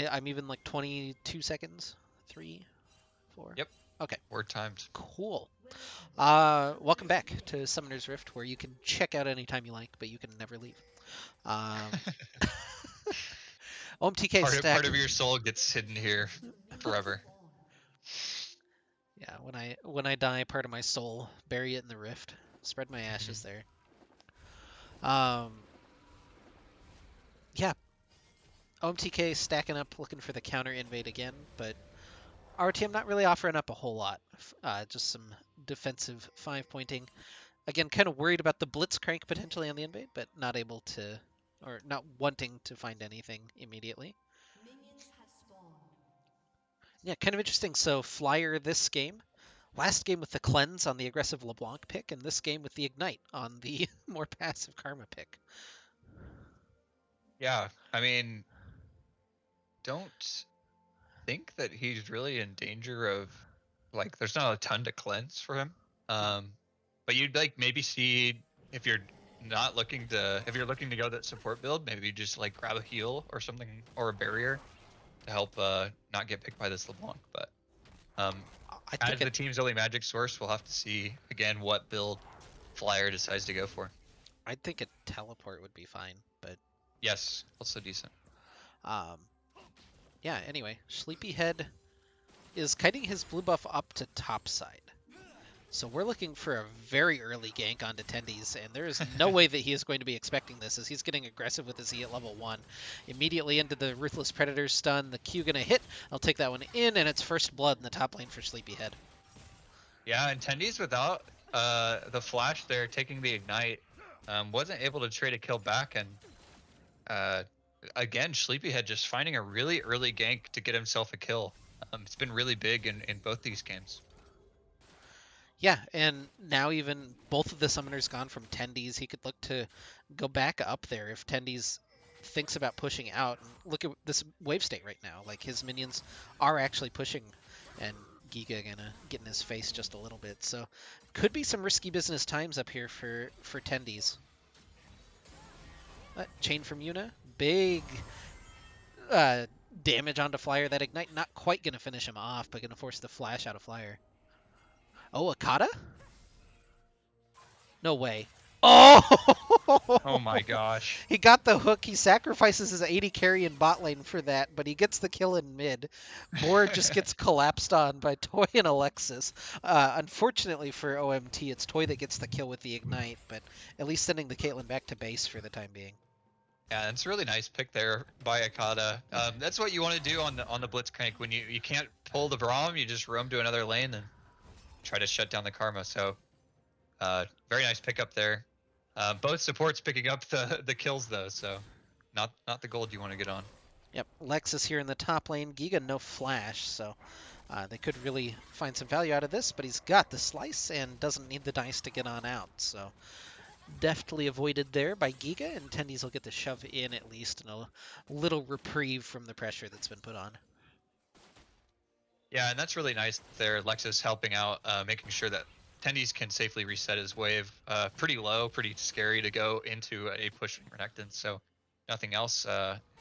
I'm even like 22 seconds. 3, 4. Yep. Okay. We're timed. Cool. Welcome back to Summoner's Rift, where you can check out anytime you like, but you can never leave. OMTK stack. Part of your soul gets hidden here forever. Yeah, when I die, part of my soul, bury it in the rift. Spread my ashes there. Yeah. OMTK stacking up, looking for the counter invade again, but Our team not really offering up a whole lot. Just some defensive 5-pointing. Again, kind of worried about the Blitzcrank potentially on the invade, but not able to, or not wanting to find anything immediately. Yeah, kind of interesting. So Flyer this game, last game with the Cleanse on the aggressive LeBlanc pick, and this game with the Ignite on the more passive Karma pick. Yeah, I mean, don't think that he's really in danger of like there's not a ton to cleanse for him. But you'd like maybe see if you're not looking to if you're looking to go that support build, maybe just like grab a heal or something or a barrier to help not get picked by this LeBlanc. But I as think the team's only magic source, we'll have to see again what build Flyer decides to go for. I think a teleport would be fine, but Yes, also decent. um, yeah. Anyway, Sleepyhead is kiting his blue buff up to top side. So we're looking for a very early gank onto Tendies, and there is no way that he is going to be expecting this as he's getting aggressive with his E at level 1. Immediately into the Ruthless Predator's stun, the Q gonna hit, I'll take that one in, and it's first blood in the top lane for Sleepyhead. Yeah, and Tendies without the flash there taking the ignite wasn't able to trade a kill back, and uh, again Sleepyhead just finding a really early gank to get himself a kill. It's been really big in both these games. Yeah, and now even both of the summoners gone from Tendies, he could look to go back up there if Tendies thinks about pushing out. Look at this wave state right now. Like his minions are actually pushing, and Giga gonna get in his face just a little bit. So could be some risky business times up here for Tendies. Chain from Yuna, big uh, damage onto Flyer. That ignite not quite gonna finish him off, but gonna force the flash out of Flyer. Oh, Akata? No way. Oh! Oh my gosh. He got the hook. He sacrifices his 80 carry in bot lane for that, but he gets the kill in mid. Boar just gets collapsed on by Toy and Alexis. Unfortunately for OMT, it's Toy that gets the kill with the Ignite, but at least sending the Caitlyn back to base for the time being. Yeah, it's a really nice pick there by Akata. That's what you want to do on the Blitzcrank when you can't pull the Braum, you just roam to another lane and try to shut down the Karma. So very nice pickup there. Both supports picking up the kills though, so not the gold you want to get on. Yep, Lexus here in the top lane. Giga no flash, so they could really find some value out of this, but he's got the slice and doesn't need the dice to get on out, so deftly avoided there by Giga, and Tendies will get the shove in at least, and a little reprieve from the pressure that's been put on. Yeah, and that's really nice there. Lexus helping out, making sure that Tendies can safely reset his wave. Pretty low, pretty scary to go into a push from Renekton, so nothing else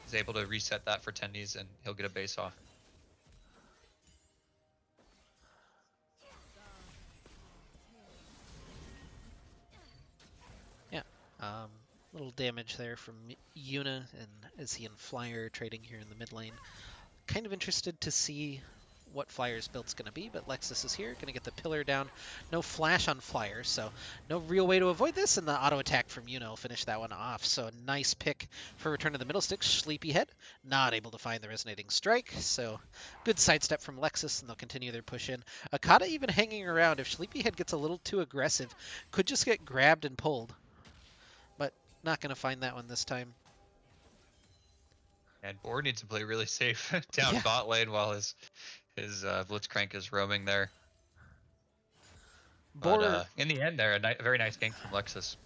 is able to reset that for Tendies, and he'll get a base off. Yeah, little damage there from Yuna, and is he and Flyer trading here in the mid lane. Kind of interested to see what Flyer's build's going to be, but Lexus is here, going to get the pillar down. No flash on Flyer, so no real way to avoid this, and the auto attack from Yuna will finish that one off. So a nice pick for return to the middle stick. Sleepyhead not able to find the resonating strike, so good sidestep from Lexus, and they'll continue their push in. Akata even hanging around. If Sleepyhead gets a little too aggressive, could just get grabbed and pulled, but not going to find that one this time. And Boar needs to play really safe down bot lane while his Blitzcrank is roaming there. But in the end there, a very nice gank from Lexus.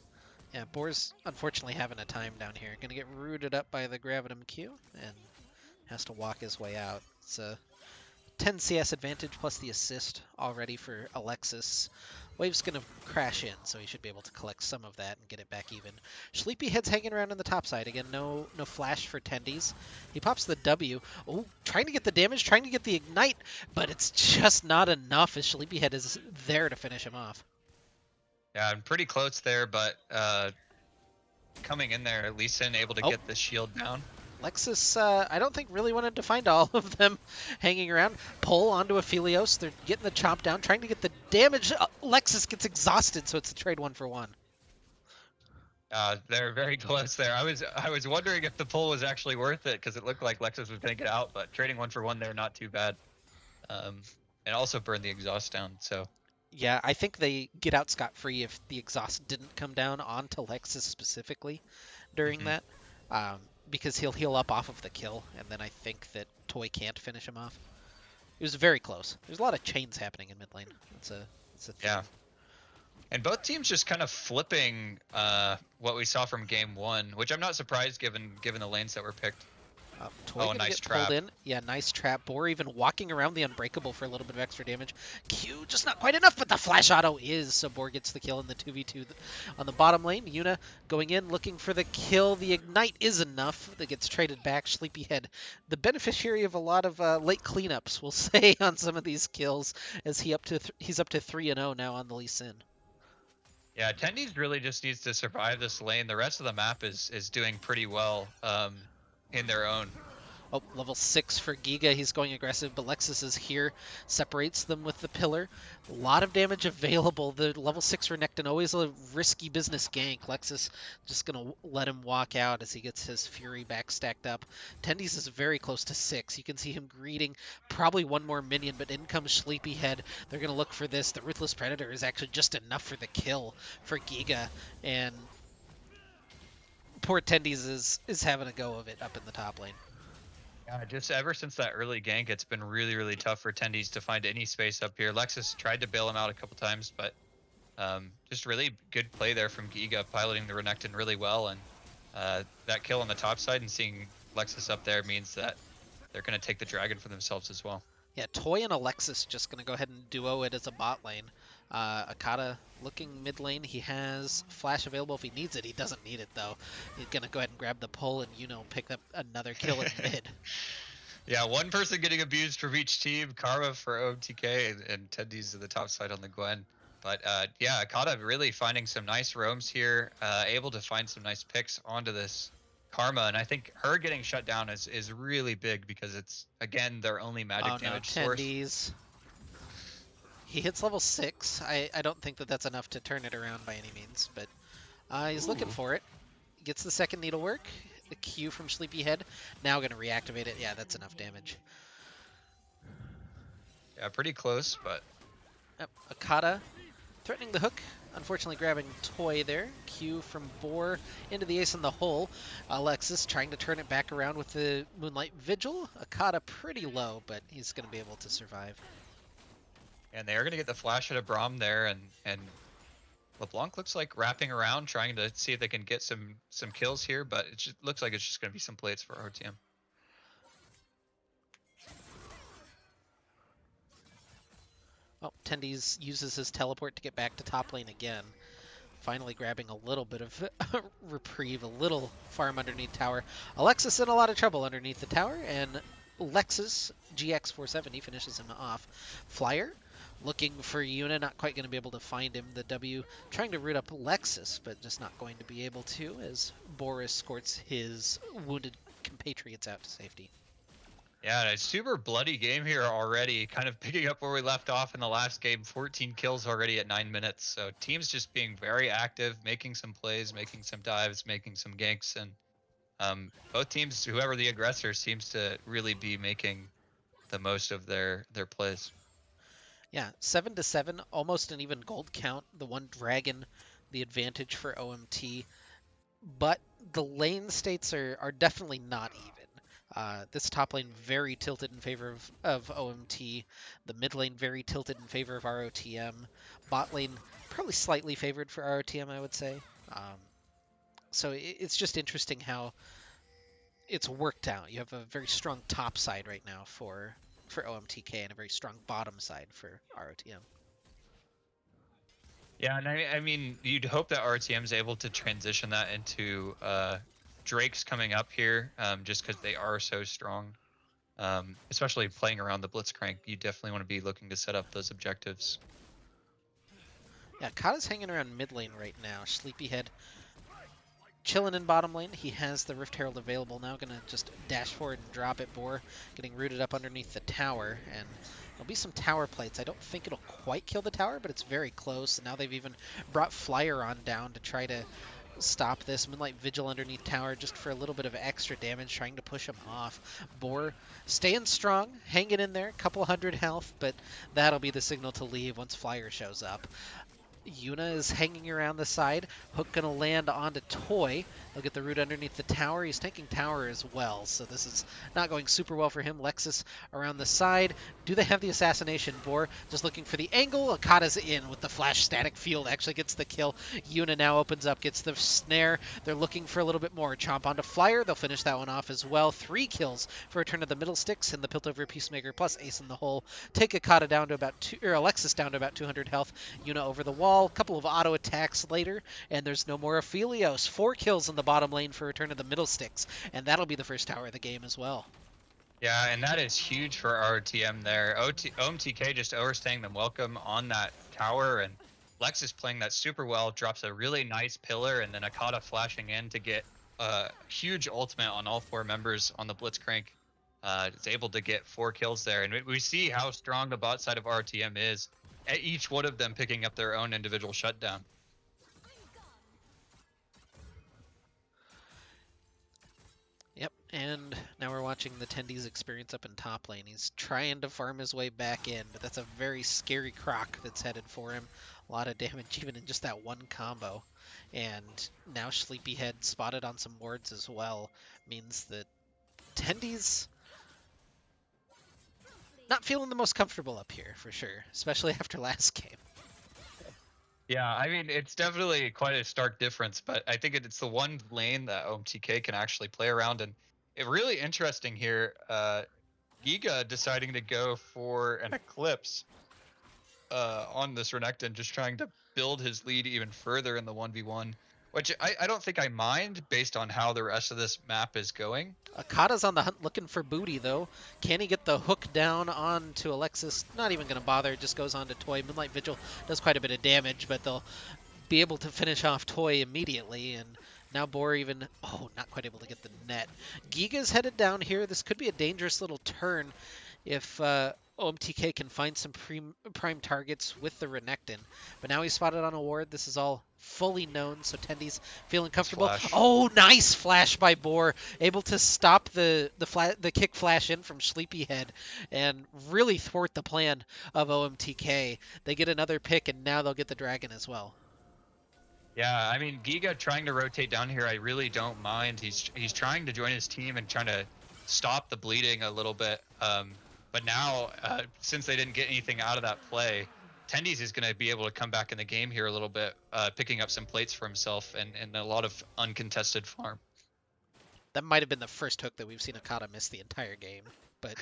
Yeah, Boar's unfortunately having a time down here. Gonna get rooted up by the Gravitum Q and has to walk his way out. It's a 10 CS advantage plus the assist already for Alexis. Wave's gonna crash in, so he should be able to collect some of that and get it back even. Sleepyhead's hanging around on the top side. Again, no flash for Tendies. He pops the W. Oh, trying to get the damage, trying to get the ignite, but it's just not enough as Sleepyhead is there to finish him off. Yeah, I'm pretty close there, but coming in there, Lee Sin able to get the shield down. Lexus, I don't think really wanted to find all of them hanging around. Pull onto Aphelios. They're getting the chomp down, trying to get the damage. Lexus gets exhausted, so it's a trade 1-for-1. They're very close there. I was wondering if the pull was actually worth it because it looked like Lexus was going to get out, but trading 1-for-1 there, not too bad. um, and also burn the exhaust down. So Yeah, I think they get out scot-free if the exhaust didn't come down onto Lexus specifically during mhm. that, um, because he'll heal up off of the kill, and then I think that Toy can't finish him off. It was very close. There's a lot of chains happening in mid lane. It's a yeah, theme. and both teams just kind of flipping what we saw from game one, which I'm not surprised given the lanes that were picked. Toy Oh, gonna nice get pulled trap. in. Yeah, nice trap. Boar even walking around the Unbreakable for a little bit of extra damage. Q just not quite enough, but the flash auto is, so Boar gets the kill in the 2v2 on the bottom lane. Yuna going in, looking for the kill. The Ignite is enough. That gets traded back. Sleepyhead, the beneficiary of a lot of late cleanups, we'll say, on some of these kills, as he's up to 3-0 now on the Lee Sin. Yeah, Tendies really just needs to survive this lane. The rest of the map is doing pretty well in their own. Oh, level 6 for Giga. He's going aggressive, but Lexus is here. Separates them with the pillar. A lot of damage available. The level 6 Renekton, always a risky business gank. Lexus just going to let him walk out as he gets his Fury back stacked up. Tendies is very close to 6. You can see him greeting probably one more minion, but in comes Sleepyhead. They're going to look for this. The Ruthless Predator is actually just enough for the kill for Giga. And poor Tendies is having a go of it up in the top lane. Yeah, just ever since that early gank, it's been really tough for Tendies to find any space up here. Lexus tried to bail him out a couple times, but just really good play there from Giga, piloting the Renekton really well, and that kill on the top side and seeing Lexus up there means that they're going to take the dragon for themselves as well. Yeah, Toy and Alexis just going to go ahead and duo it as a bot lane. Akata looking mid lane. He has flash available if he needs it. He doesn't need it, though. He's going to go ahead and grab the pull and, pick up another kill in mid. Yeah, one person getting abused from each team. Karma for OMTK and Tendies to the top side on the Gwen. But yeah, Akata really finding some nice roams here, able to find some nice picks onto this Karma, and I think her getting shut down is really big because it's, again, their only magic Oh no, damage source. Tendies. He hits level 6. I don't think that that's enough to turn it around by any means, but he's looking Ooh. for it. Gets the second needlework. The Q from Sleepyhead. Now going to reactivate it. Yeah, that's enough damage. Yeah, pretty close, but Yep, Akata threatening the hook. Unfortunately grabbing Toy there. Q from Boar into the ace in the hole. Alexis trying to turn it back around with the Moonlight Vigil. Akata pretty low, but he's going to be able to survive. and they are going to get the flash at a Braum there, and LeBlanc looks like wrapping around, trying to see if they can get some kills here, but it just looks like it's just going to be some plates for RTM. Oh, Tendies uses his teleport to get back to top lane again. Finally grabbing a little bit of reprieve, a little farm underneath tower. Alexis in a lot of trouble underneath the tower, and Lexus GX470 finishes him off. Flyer looking for Yuna, not quite going to be able to find him. The W trying to root up Lexus, but just not going to be able to as Boris escorts his wounded compatriots out to safety. Yeah, a super bloody game here already, kind of picking up where we left off in the last game. 14 kills already at 9 minutes. So teams just being very active, making some plays, making some dives, making some ganks, and both teams, whoever the aggressor, seems to really be making the most of their plays. Yeah, 7-7, almost an even gold count. The one dragon, the advantage for OMT, but the lane states are definitely not even. This top lane very tilted in favor of OMT. The mid lane very tilted in favor of ROTM. Bot lane probably slightly favored for ROTM, I would say. So it's just interesting how it's worked out. You have a very strong top side right now for OMTK and a very strong bottom side for ROTM. Yeah, and I mean, you'd hope that RTM is able to transition that into Drake's coming up here, just because they are so strong. Especially playing around the Blitzcrank, you definitely want to be looking to set up those objectives. Yeah, Kata's hanging around mid lane right now. Sleepyhead chilling in bottom lane. He has the Rift Herald available now. Gonna just dash forward and drop it. Boar getting rooted up underneath the tower, and there'll be some tower plates. I don't think it'll quite kill the tower, but it's very close. And now they've even brought Flyer on down to try to stop this. Moonlight Vigil underneath tower just for a little bit of extra damage, trying to push him off. Boar staying strong, hanging in there, couple hundred health, but that'll be the signal to leave once Flyer shows up. Yuna is hanging around the side. Hook gonna land onto Toy. He'll get the root underneath the tower. He's tanking tower as well, so this is not going super well for him. Lexus around the side. Do they have the assassination? Boar just looking for the angle. Akata's in with the flash static field. Actually gets the kill. Yuna now opens up, gets the snare. They're looking for a little bit more. Chomp onto Flyer. They'll finish that one off as well. 3 kills for Return of the Middle Sticks and the Piltover Peacemaker plus Ace in the hole. Take Akata down to about Alexis down to about 200 health. Yuna over the wall. Couple of auto attacks later, and there's no more Aphelios. 4 kills in the bottom lane for Return of the Middle Sticks, and that'll be the first tower of the game as well. Yeah, and that is huge for RTM there. OMTK just overstaying them welcome on that tower, and Lexus playing that super well, drops a really nice pillar, and then Akata flashing in to get a huge ultimate on all 4 members on the Blitzcrank. It's able to get 4 kills there, and we see how strong the bot side of RTM is, at each one of them picking up their own individual shutdown. Yep, and now we're watching the Tendi's experience up in top lane. He's trying to farm his way back in, but that's a very scary croc that's headed for him. A lot of damage even in just that one combo. And now Sleepyhead spotted on some wards as well means that Tendi's not feeling the most comfortable up here for sure, especially after last game. Yeah, I mean, it's definitely quite a stark difference, but I think it's the one lane that OMTK can actually play around. And it really interesting here, Giga deciding to go for an Eclipse on this Renekton, just trying to build his lead even further in the 1v1, which I don't think I mind based on how the rest of this map is going. Akata's on the hunt looking for booty, though. Can he get the hook down onto Alexis? Not even going to bother. Just goes on to Toy. Moonlight Vigil does quite a bit of damage, but they'll be able to finish off Toy immediately. And now Boar even... Oh, not quite able to get the net. Giga's headed down here. This could be a dangerous little turn if OMTK can find some prime targets with the Renekton. But now he's spotted on a ward. This is all fully known, so Tendi's feeling comfortable. Flash. Oh, nice flash by Boar. Able to stop the kick flash in from Sleepyhead and really thwart the plan of OMTK. They get another pick, and now they'll get the dragon as well. Yeah, I mean, Giga trying to rotate down here, I really don't mind. He's trying to join his team and trying to stop the bleeding a little bit. But now, since they didn't get anything out of that play, Tendi's is going to be able to come back in the game here a little bit, picking up some plates for himself and a lot of uncontested farm. That might have been the first hook that we've seen Akata miss the entire game. But,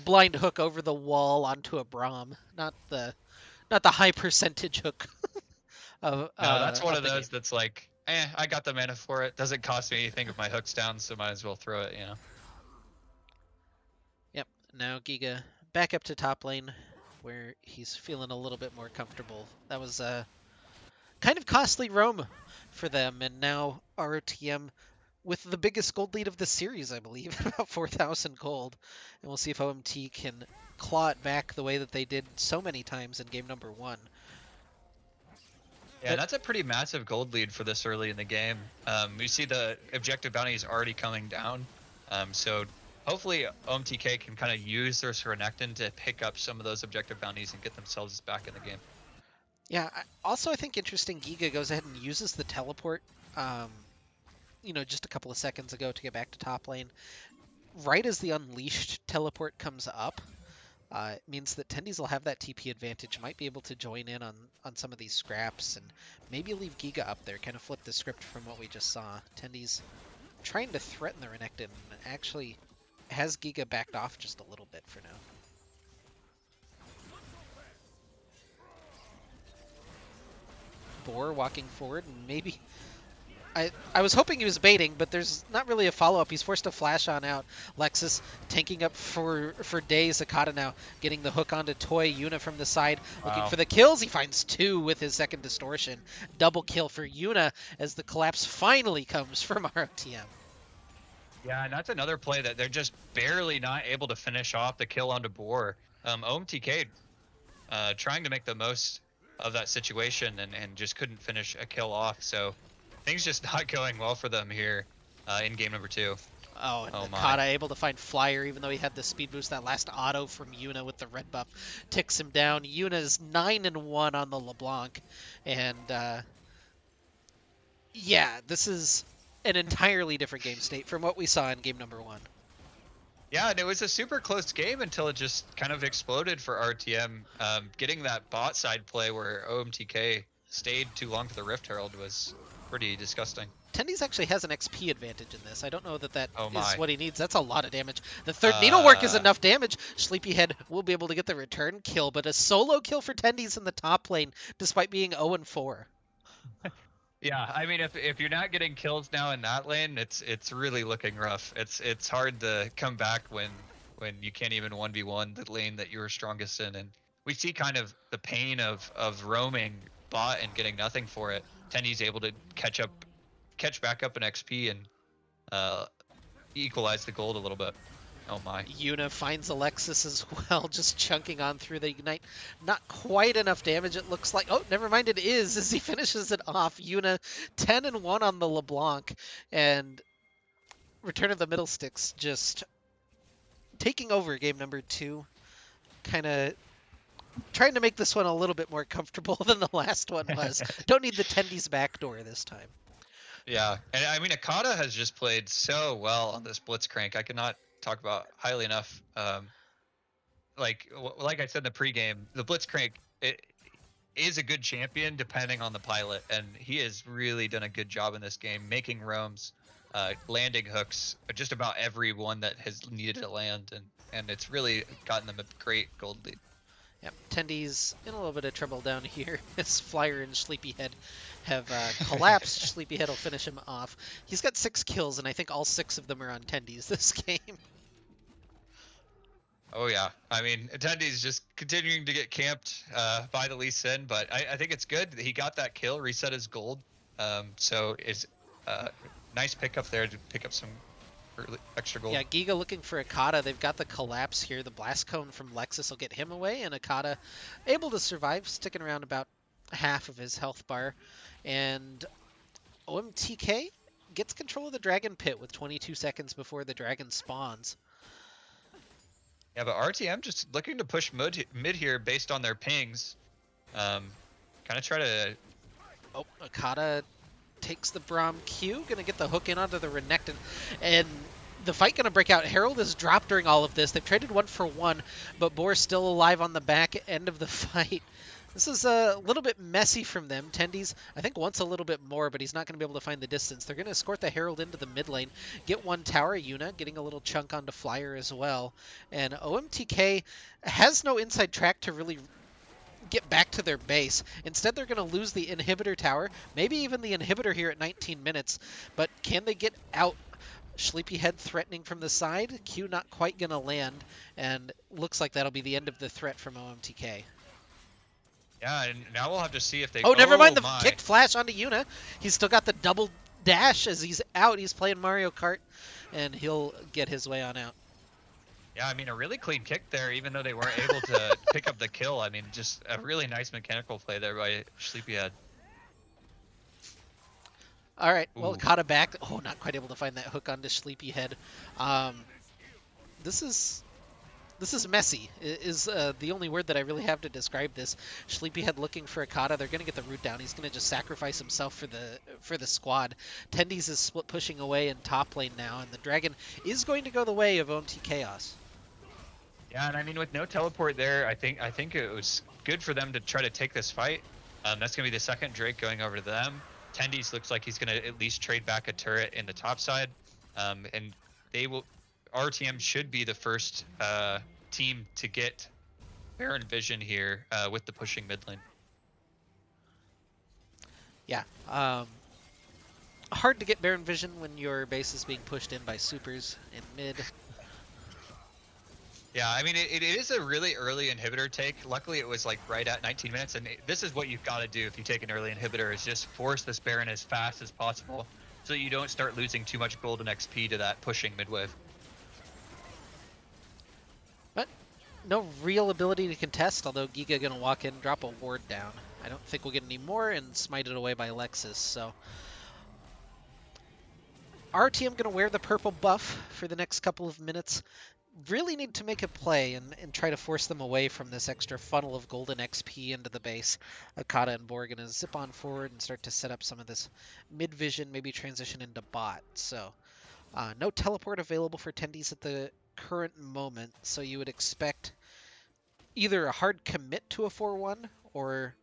blind hook over the wall onto a Braum, not the high percentage hook. No, that's one of those that's like, I got the mana for it. Doesn't cost me anything if my hook's down, so might as well throw it, you know. Yep, now Giga back up to top lane, where he's feeling a little bit more comfortable. That was a kind of costly roam for them, and now ROTM with the biggest gold lead of the series, I believe, about 4,000 gold. And we'll see if OMT can claw it back the way that they did so many times in game number 1. Yeah, that's a pretty massive gold lead for this early in the game. We see the objective bounties already coming down, so hopefully OMTK can kind of use their Renekton to pick up some of those objective bounties and get themselves back in the game. Yeah, also I think interesting, Giga goes ahead and uses the teleport, just a couple of seconds ago to get back to top lane. Right as the Unleashed teleport comes up, it means that Tendi's will have that TP advantage, might be able to join in on some of these scraps, and maybe leave Giga up there, kind of flip the script from what we just saw. Tendi's trying to threaten the Renekton, and actually has Giga backed off just a little bit for now. Boar walking forward, and maybe... I was hoping he was baiting, but there's not really a follow-up. He's forced to flash on out. Lexus tanking up for days. Akata now getting the hook onto Toy. Yuna from the side looking for the kills. He finds 2 with his second distortion. Double kill for Yuna as the collapse finally comes from ROTM. Yeah, and that's another play that they're just barely not able to finish off the kill onto Boar. OMTK trying to make the most of that situation and just couldn't finish a kill off. So things just not going well for them here in game number 2. Oh, and Oh my. Nakata able to find Flyer even though he had the speed boost. That last auto from Yuna with the red buff ticks him down. Yuna's 9-1 on the LeBlanc. And yeah, this is an entirely different game state from what we saw in game number 1. Yeah, and it was a super close game until it just kind of exploded for RTM. Getting that bot side play where OMTK stayed too long for the Rift Herald was pretty disgusting. Tendies actually has an XP advantage in this. I don't know that that Oh is my. what he needs. That's a lot of damage. The third needlework is Uh, enough damage. Sleepyhead will be able to get the return kill, but a solo kill for Tendies in the top lane, despite being 0-4. Yeah, I mean, if you're not getting kills now in that lane, it's really looking rough. It's hard to come back when you can't even 1v1 the lane that you were strongest in, and we see kind of the pain of roaming bot and getting nothing for it. Tenny's able to catch back up in XP and uh, equalize the gold a little bit. Oh my. Yuna finds Alexis as well, just chunking on through the Ignite. Not quite enough damage, it looks like. Oh, never mind, it is, as he finishes it off. Yuna 10-1 on the LeBlanc, and Return of the Middle Sticks just taking over game number 2. Kind of trying to make this one a little bit more comfortable than the last one was. Don't need the Tendies backdoor this time. Yeah, and I mean, Akata has just played so well on this Blitzcrank. I cannot talk about highly enough. Like I said in the pregame, the Blitzcrank it is a good champion depending on the pilot, and he has really done a good job in this game, making roams, landing hooks, just about every one that has needed to land, and it's really gotten them a great gold lead. Yep, Tendies in a little bit of trouble down here as Flyer and Sleepyhead have collapsed. Sleepyhead will finish him off. He's got 6 kills, and I think all 6 of them are on Tendies this game. Oh yeah, I mean, Attendee's just continuing to get camped by the Lee Sin, but I think it's good that he got that kill, reset his gold. So it's nice pickup there to pick up some extra gold. Yeah, Giga looking for Akata. They've got the collapse here. The blast cone from Lexus will get him away, and Akata able to survive, sticking around about half of his health bar. And OMTK gets control of the Dragon Pit with 22 seconds before the dragon spawns. Yeah, but RTM just looking to push mid here based on their pings. Kind of try to... Oh, Akata takes the Braum Q, gonna get the hook in onto the Renekton, and the fight gonna break out. Herald is dropped during all of this. They've traded 1-for-1, but Boar's still alive on the back end of the fight. This is a little bit messy from them. Tendies, I think, wants a little bit more, but he's not going to be able to find the distance. They're going to escort the Herald into the mid lane, get one tower. Yuna getting a little chunk onto Flyer as well. And OMTK has no inside track to really get back to their base. Instead, they're going to lose the inhibitor tower, maybe even the inhibitor here at 19 minutes. But can they get out? Sleepyhead threatening from the side. Q not quite going to land, and looks like that'll be the end of the threat from OMTK. Yeah, and now we'll have to see if they... Oh, never mind the kicked flash onto Yuna. He's still got the double dash as he's out. He's playing Mario Kart, and he'll get his way on out. Yeah, I mean, a really clean kick there, even though they weren't able to pick up the kill. I mean, just a really nice mechanical play there by Sleepyhead. All right, well, Ooh. caught it back. Oh, not quite able to find that hook onto Sleepyhead. This is messy, is the only word that I really have to describe this. Sleepyhead looking for Akata. They're going to get the root down. He's going to just sacrifice himself for the squad. Tendies is split pushing away in top lane now, and the dragon is going to go the way of OMT Khaos. Yeah, and I mean, with no teleport there, I think it was good for them to try to take this fight. That's going to be the second Drake going over to them. Tendies looks like he's going to at least trade back a turret in the top side. And they will... RTM should be the first team to get Baron Vision here with the pushing mid lane. Yeah. Hard to get Baron Vision when your base is being pushed in by supers in mid. Yeah, I mean, it is a really early inhibitor take. Luckily, it was like right at 19 minutes, and this is what you've got to do if you take an early inhibitor, is just force this Baron as fast as possible so you don't start losing too much gold and XP to that pushing mid wave. But no real ability to contest, although Giga going to walk in, drop a ward down. I don't think we'll get any more, and smite it away by Lexus, so RTM going to wear the purple buff for the next couple of minutes. Really need to make a play and try to force them away from this extra funnel of golden XP into the base. Akata and Bor going to zip on forward and start to set up some of this mid vision, maybe transition into bot. So no teleport available for attendees at the current moment, so you would expect either a hard commit to a 4-1 or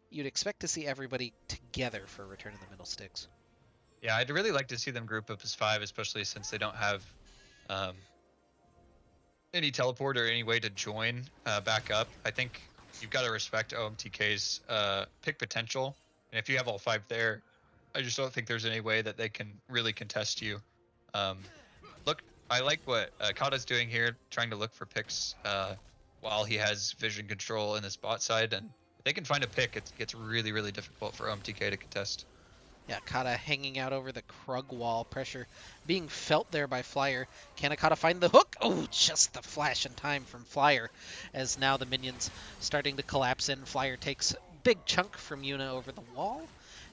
you'd expect to see everybody together for Return of the Middle Sticks. Yeah, I'd really like to see them group up as 5, especially since they don't have um, any teleport or any way to join back up. I think you've got to respect OMTK's pick potential, and if you have all 5 there, I just don't think there's any way that they can really contest you. Um, look, I like what Kata's doing here, trying to look for picks while he has vision control in this bot side, and if they can find a pick, it gets really, really difficult for OMTK to contest. Yeah, Kata hanging out over the Krug wall. Pressure being felt there by Flyer. Can Akata find the hook? Oh, just the flash in time from Flyer. As now the minions starting to collapse in. Flyer takes big chunk from Yuna over the wall.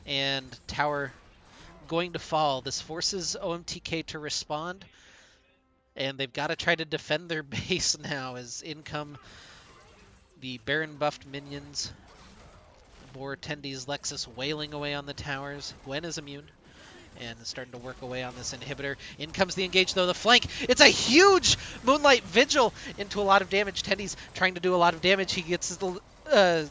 And tower going to fall. This forces OMTK to respond. And they've got to try to defend their base now as in come the Baron buffed minions. Bor, Tendi's, Lexus wailing away on the towers. Gwen is immune and starting to work away on this inhibitor. In comes the engage, though, the flank. It's a huge Moonlight Vigil into a lot of damage. Tendi's trying to do a lot of damage. He gets the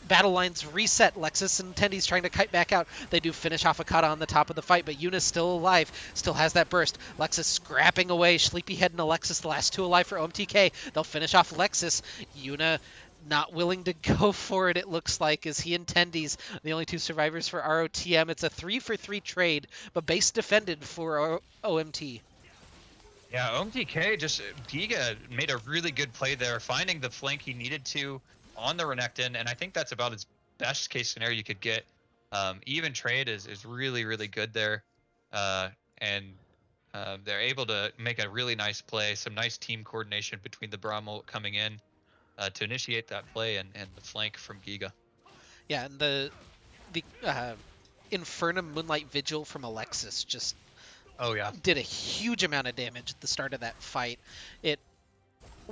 battle lines reset. Lexus and Tendi's trying to kite back out. They do finish off Akata on the top of the fight, but Yuna's still alive. Still has that burst. Lexus scrapping away. Sleepyhead and Alexis, the last two alive for OMTK. They'll finish off Lexus. Yuna not willing to go for it, it looks like, as he and Tendi's the only two survivors for ROTM. It's a 3-for-3 trade, but base defended for OMT. Yeah, OMTK just Giga made a really good play there, finding the flank he needed to on the Renekton, and I think that's about as best case scenario you could get. Even trade is really, really good there, and they're able to make a really nice play, some nice team coordination between the Bramble coming in to initiate that play and the flank from Giga. Yeah, and the Infernum Moonlight Vigil from Alexis just did a huge amount of damage at the start of that fight. It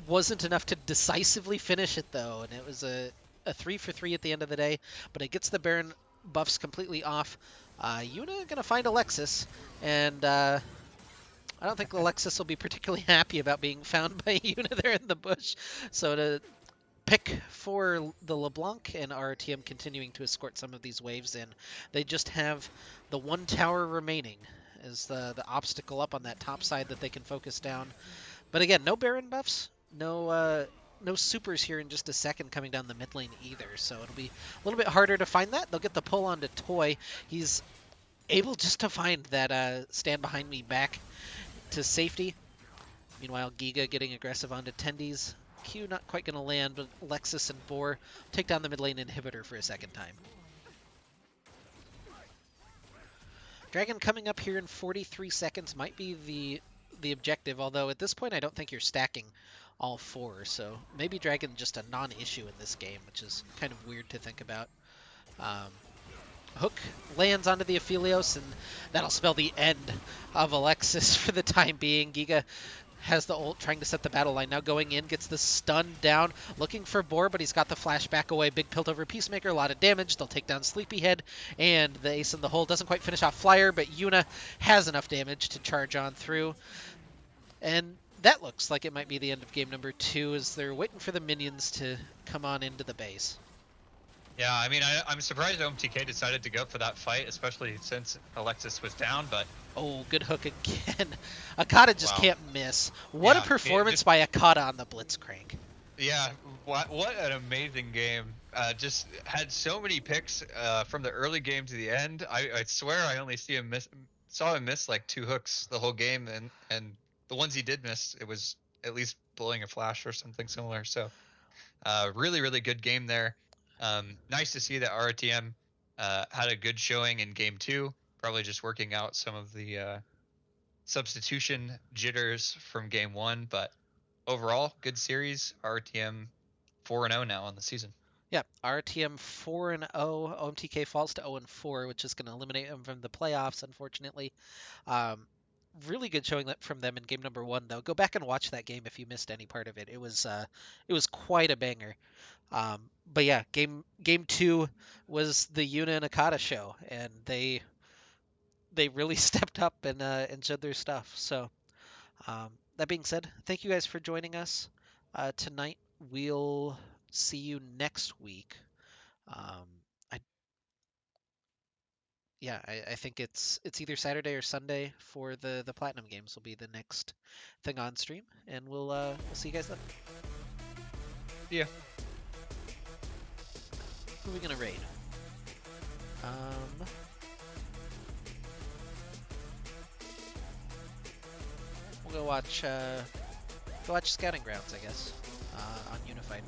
wasn't enough to decisively finish it, though, and it was a 3-for-3 at the end of the day, but it gets the Baron buffs completely off. Yuna gonna find Alexis, and I don't think Alexis will be particularly happy about being found by Yuna there in the bush. So to pick for the LeBlanc and RTM continuing to escort some of these waves in. They just have the one tower remaining as the obstacle up on that top side that they can focus down. But again, no Baron buffs, no supers here in just a second coming down the mid lane either, so it'll be a little bit harder to find that. They'll get the pull onto Toy. He's able just to find that stand behind me back to safety. Meanwhile, Giga getting aggressive onto Tendi's. Q not quite going to land, but Lexus and Bor take down the mid lane inhibitor for a second time. Dragon coming up here in 43 seconds might be the objective, although at this point I don't think you're stacking all four, so maybe Dragon just a non-issue in this game, which is kind of weird to think about. Hook lands onto the Aphelios, and that'll spell the end of Alexis for the time being. Giga has the ult, trying to set the battle line. Now going in, gets the stun down, looking for Bor, but he's got the flash back away. Big pilt over Peacemaker, a lot of damage. They'll take down Sleepyhead, and the ace in the hole doesn't quite finish off Flyer, but Yuna has enough damage to charge on through. And that looks like it might be the end of game number 2 as they're waiting for the minions to come on into the base. Yeah, I mean, I'm surprised OMTK decided to go for that fight, especially since Alexis was down, but... Oh, good hook again. Akata just can't miss. What a performance by Akata on the Blitzcrank. Yeah, what an amazing game. Just had so many picks from the early game to the end. I swear I only saw him miss like 2 hooks the whole game, and the ones he did miss, it was at least blowing a flash or something similar. So really, really good game there. Nice to see that RTM had a good showing in game 2, probably just working out some of the substitution jitters from game 1, but overall, good series. RTM 4-0 now on the season. Yeah, RTM 4-0. OMTK falls to 0-4, which is going to eliminate them from the playoffs, unfortunately. Really good showing that from them in game number 1, though. Go back and watch that game if you missed any part of it. It was quite a banger. But yeah, game 2 was the Yuna and Akata show, and they really stepped up and showed their stuff. So that being said, thank you guys for joining us tonight. We'll see you next week. Um, I yeah, I think it's either Saturday or Sunday for the Platinum Games will be the next thing on stream, and we'll see you guys then. Yeah. Who are we gonna raid? Um, we'll go watch Scouting Grounds, I guess, on Unified.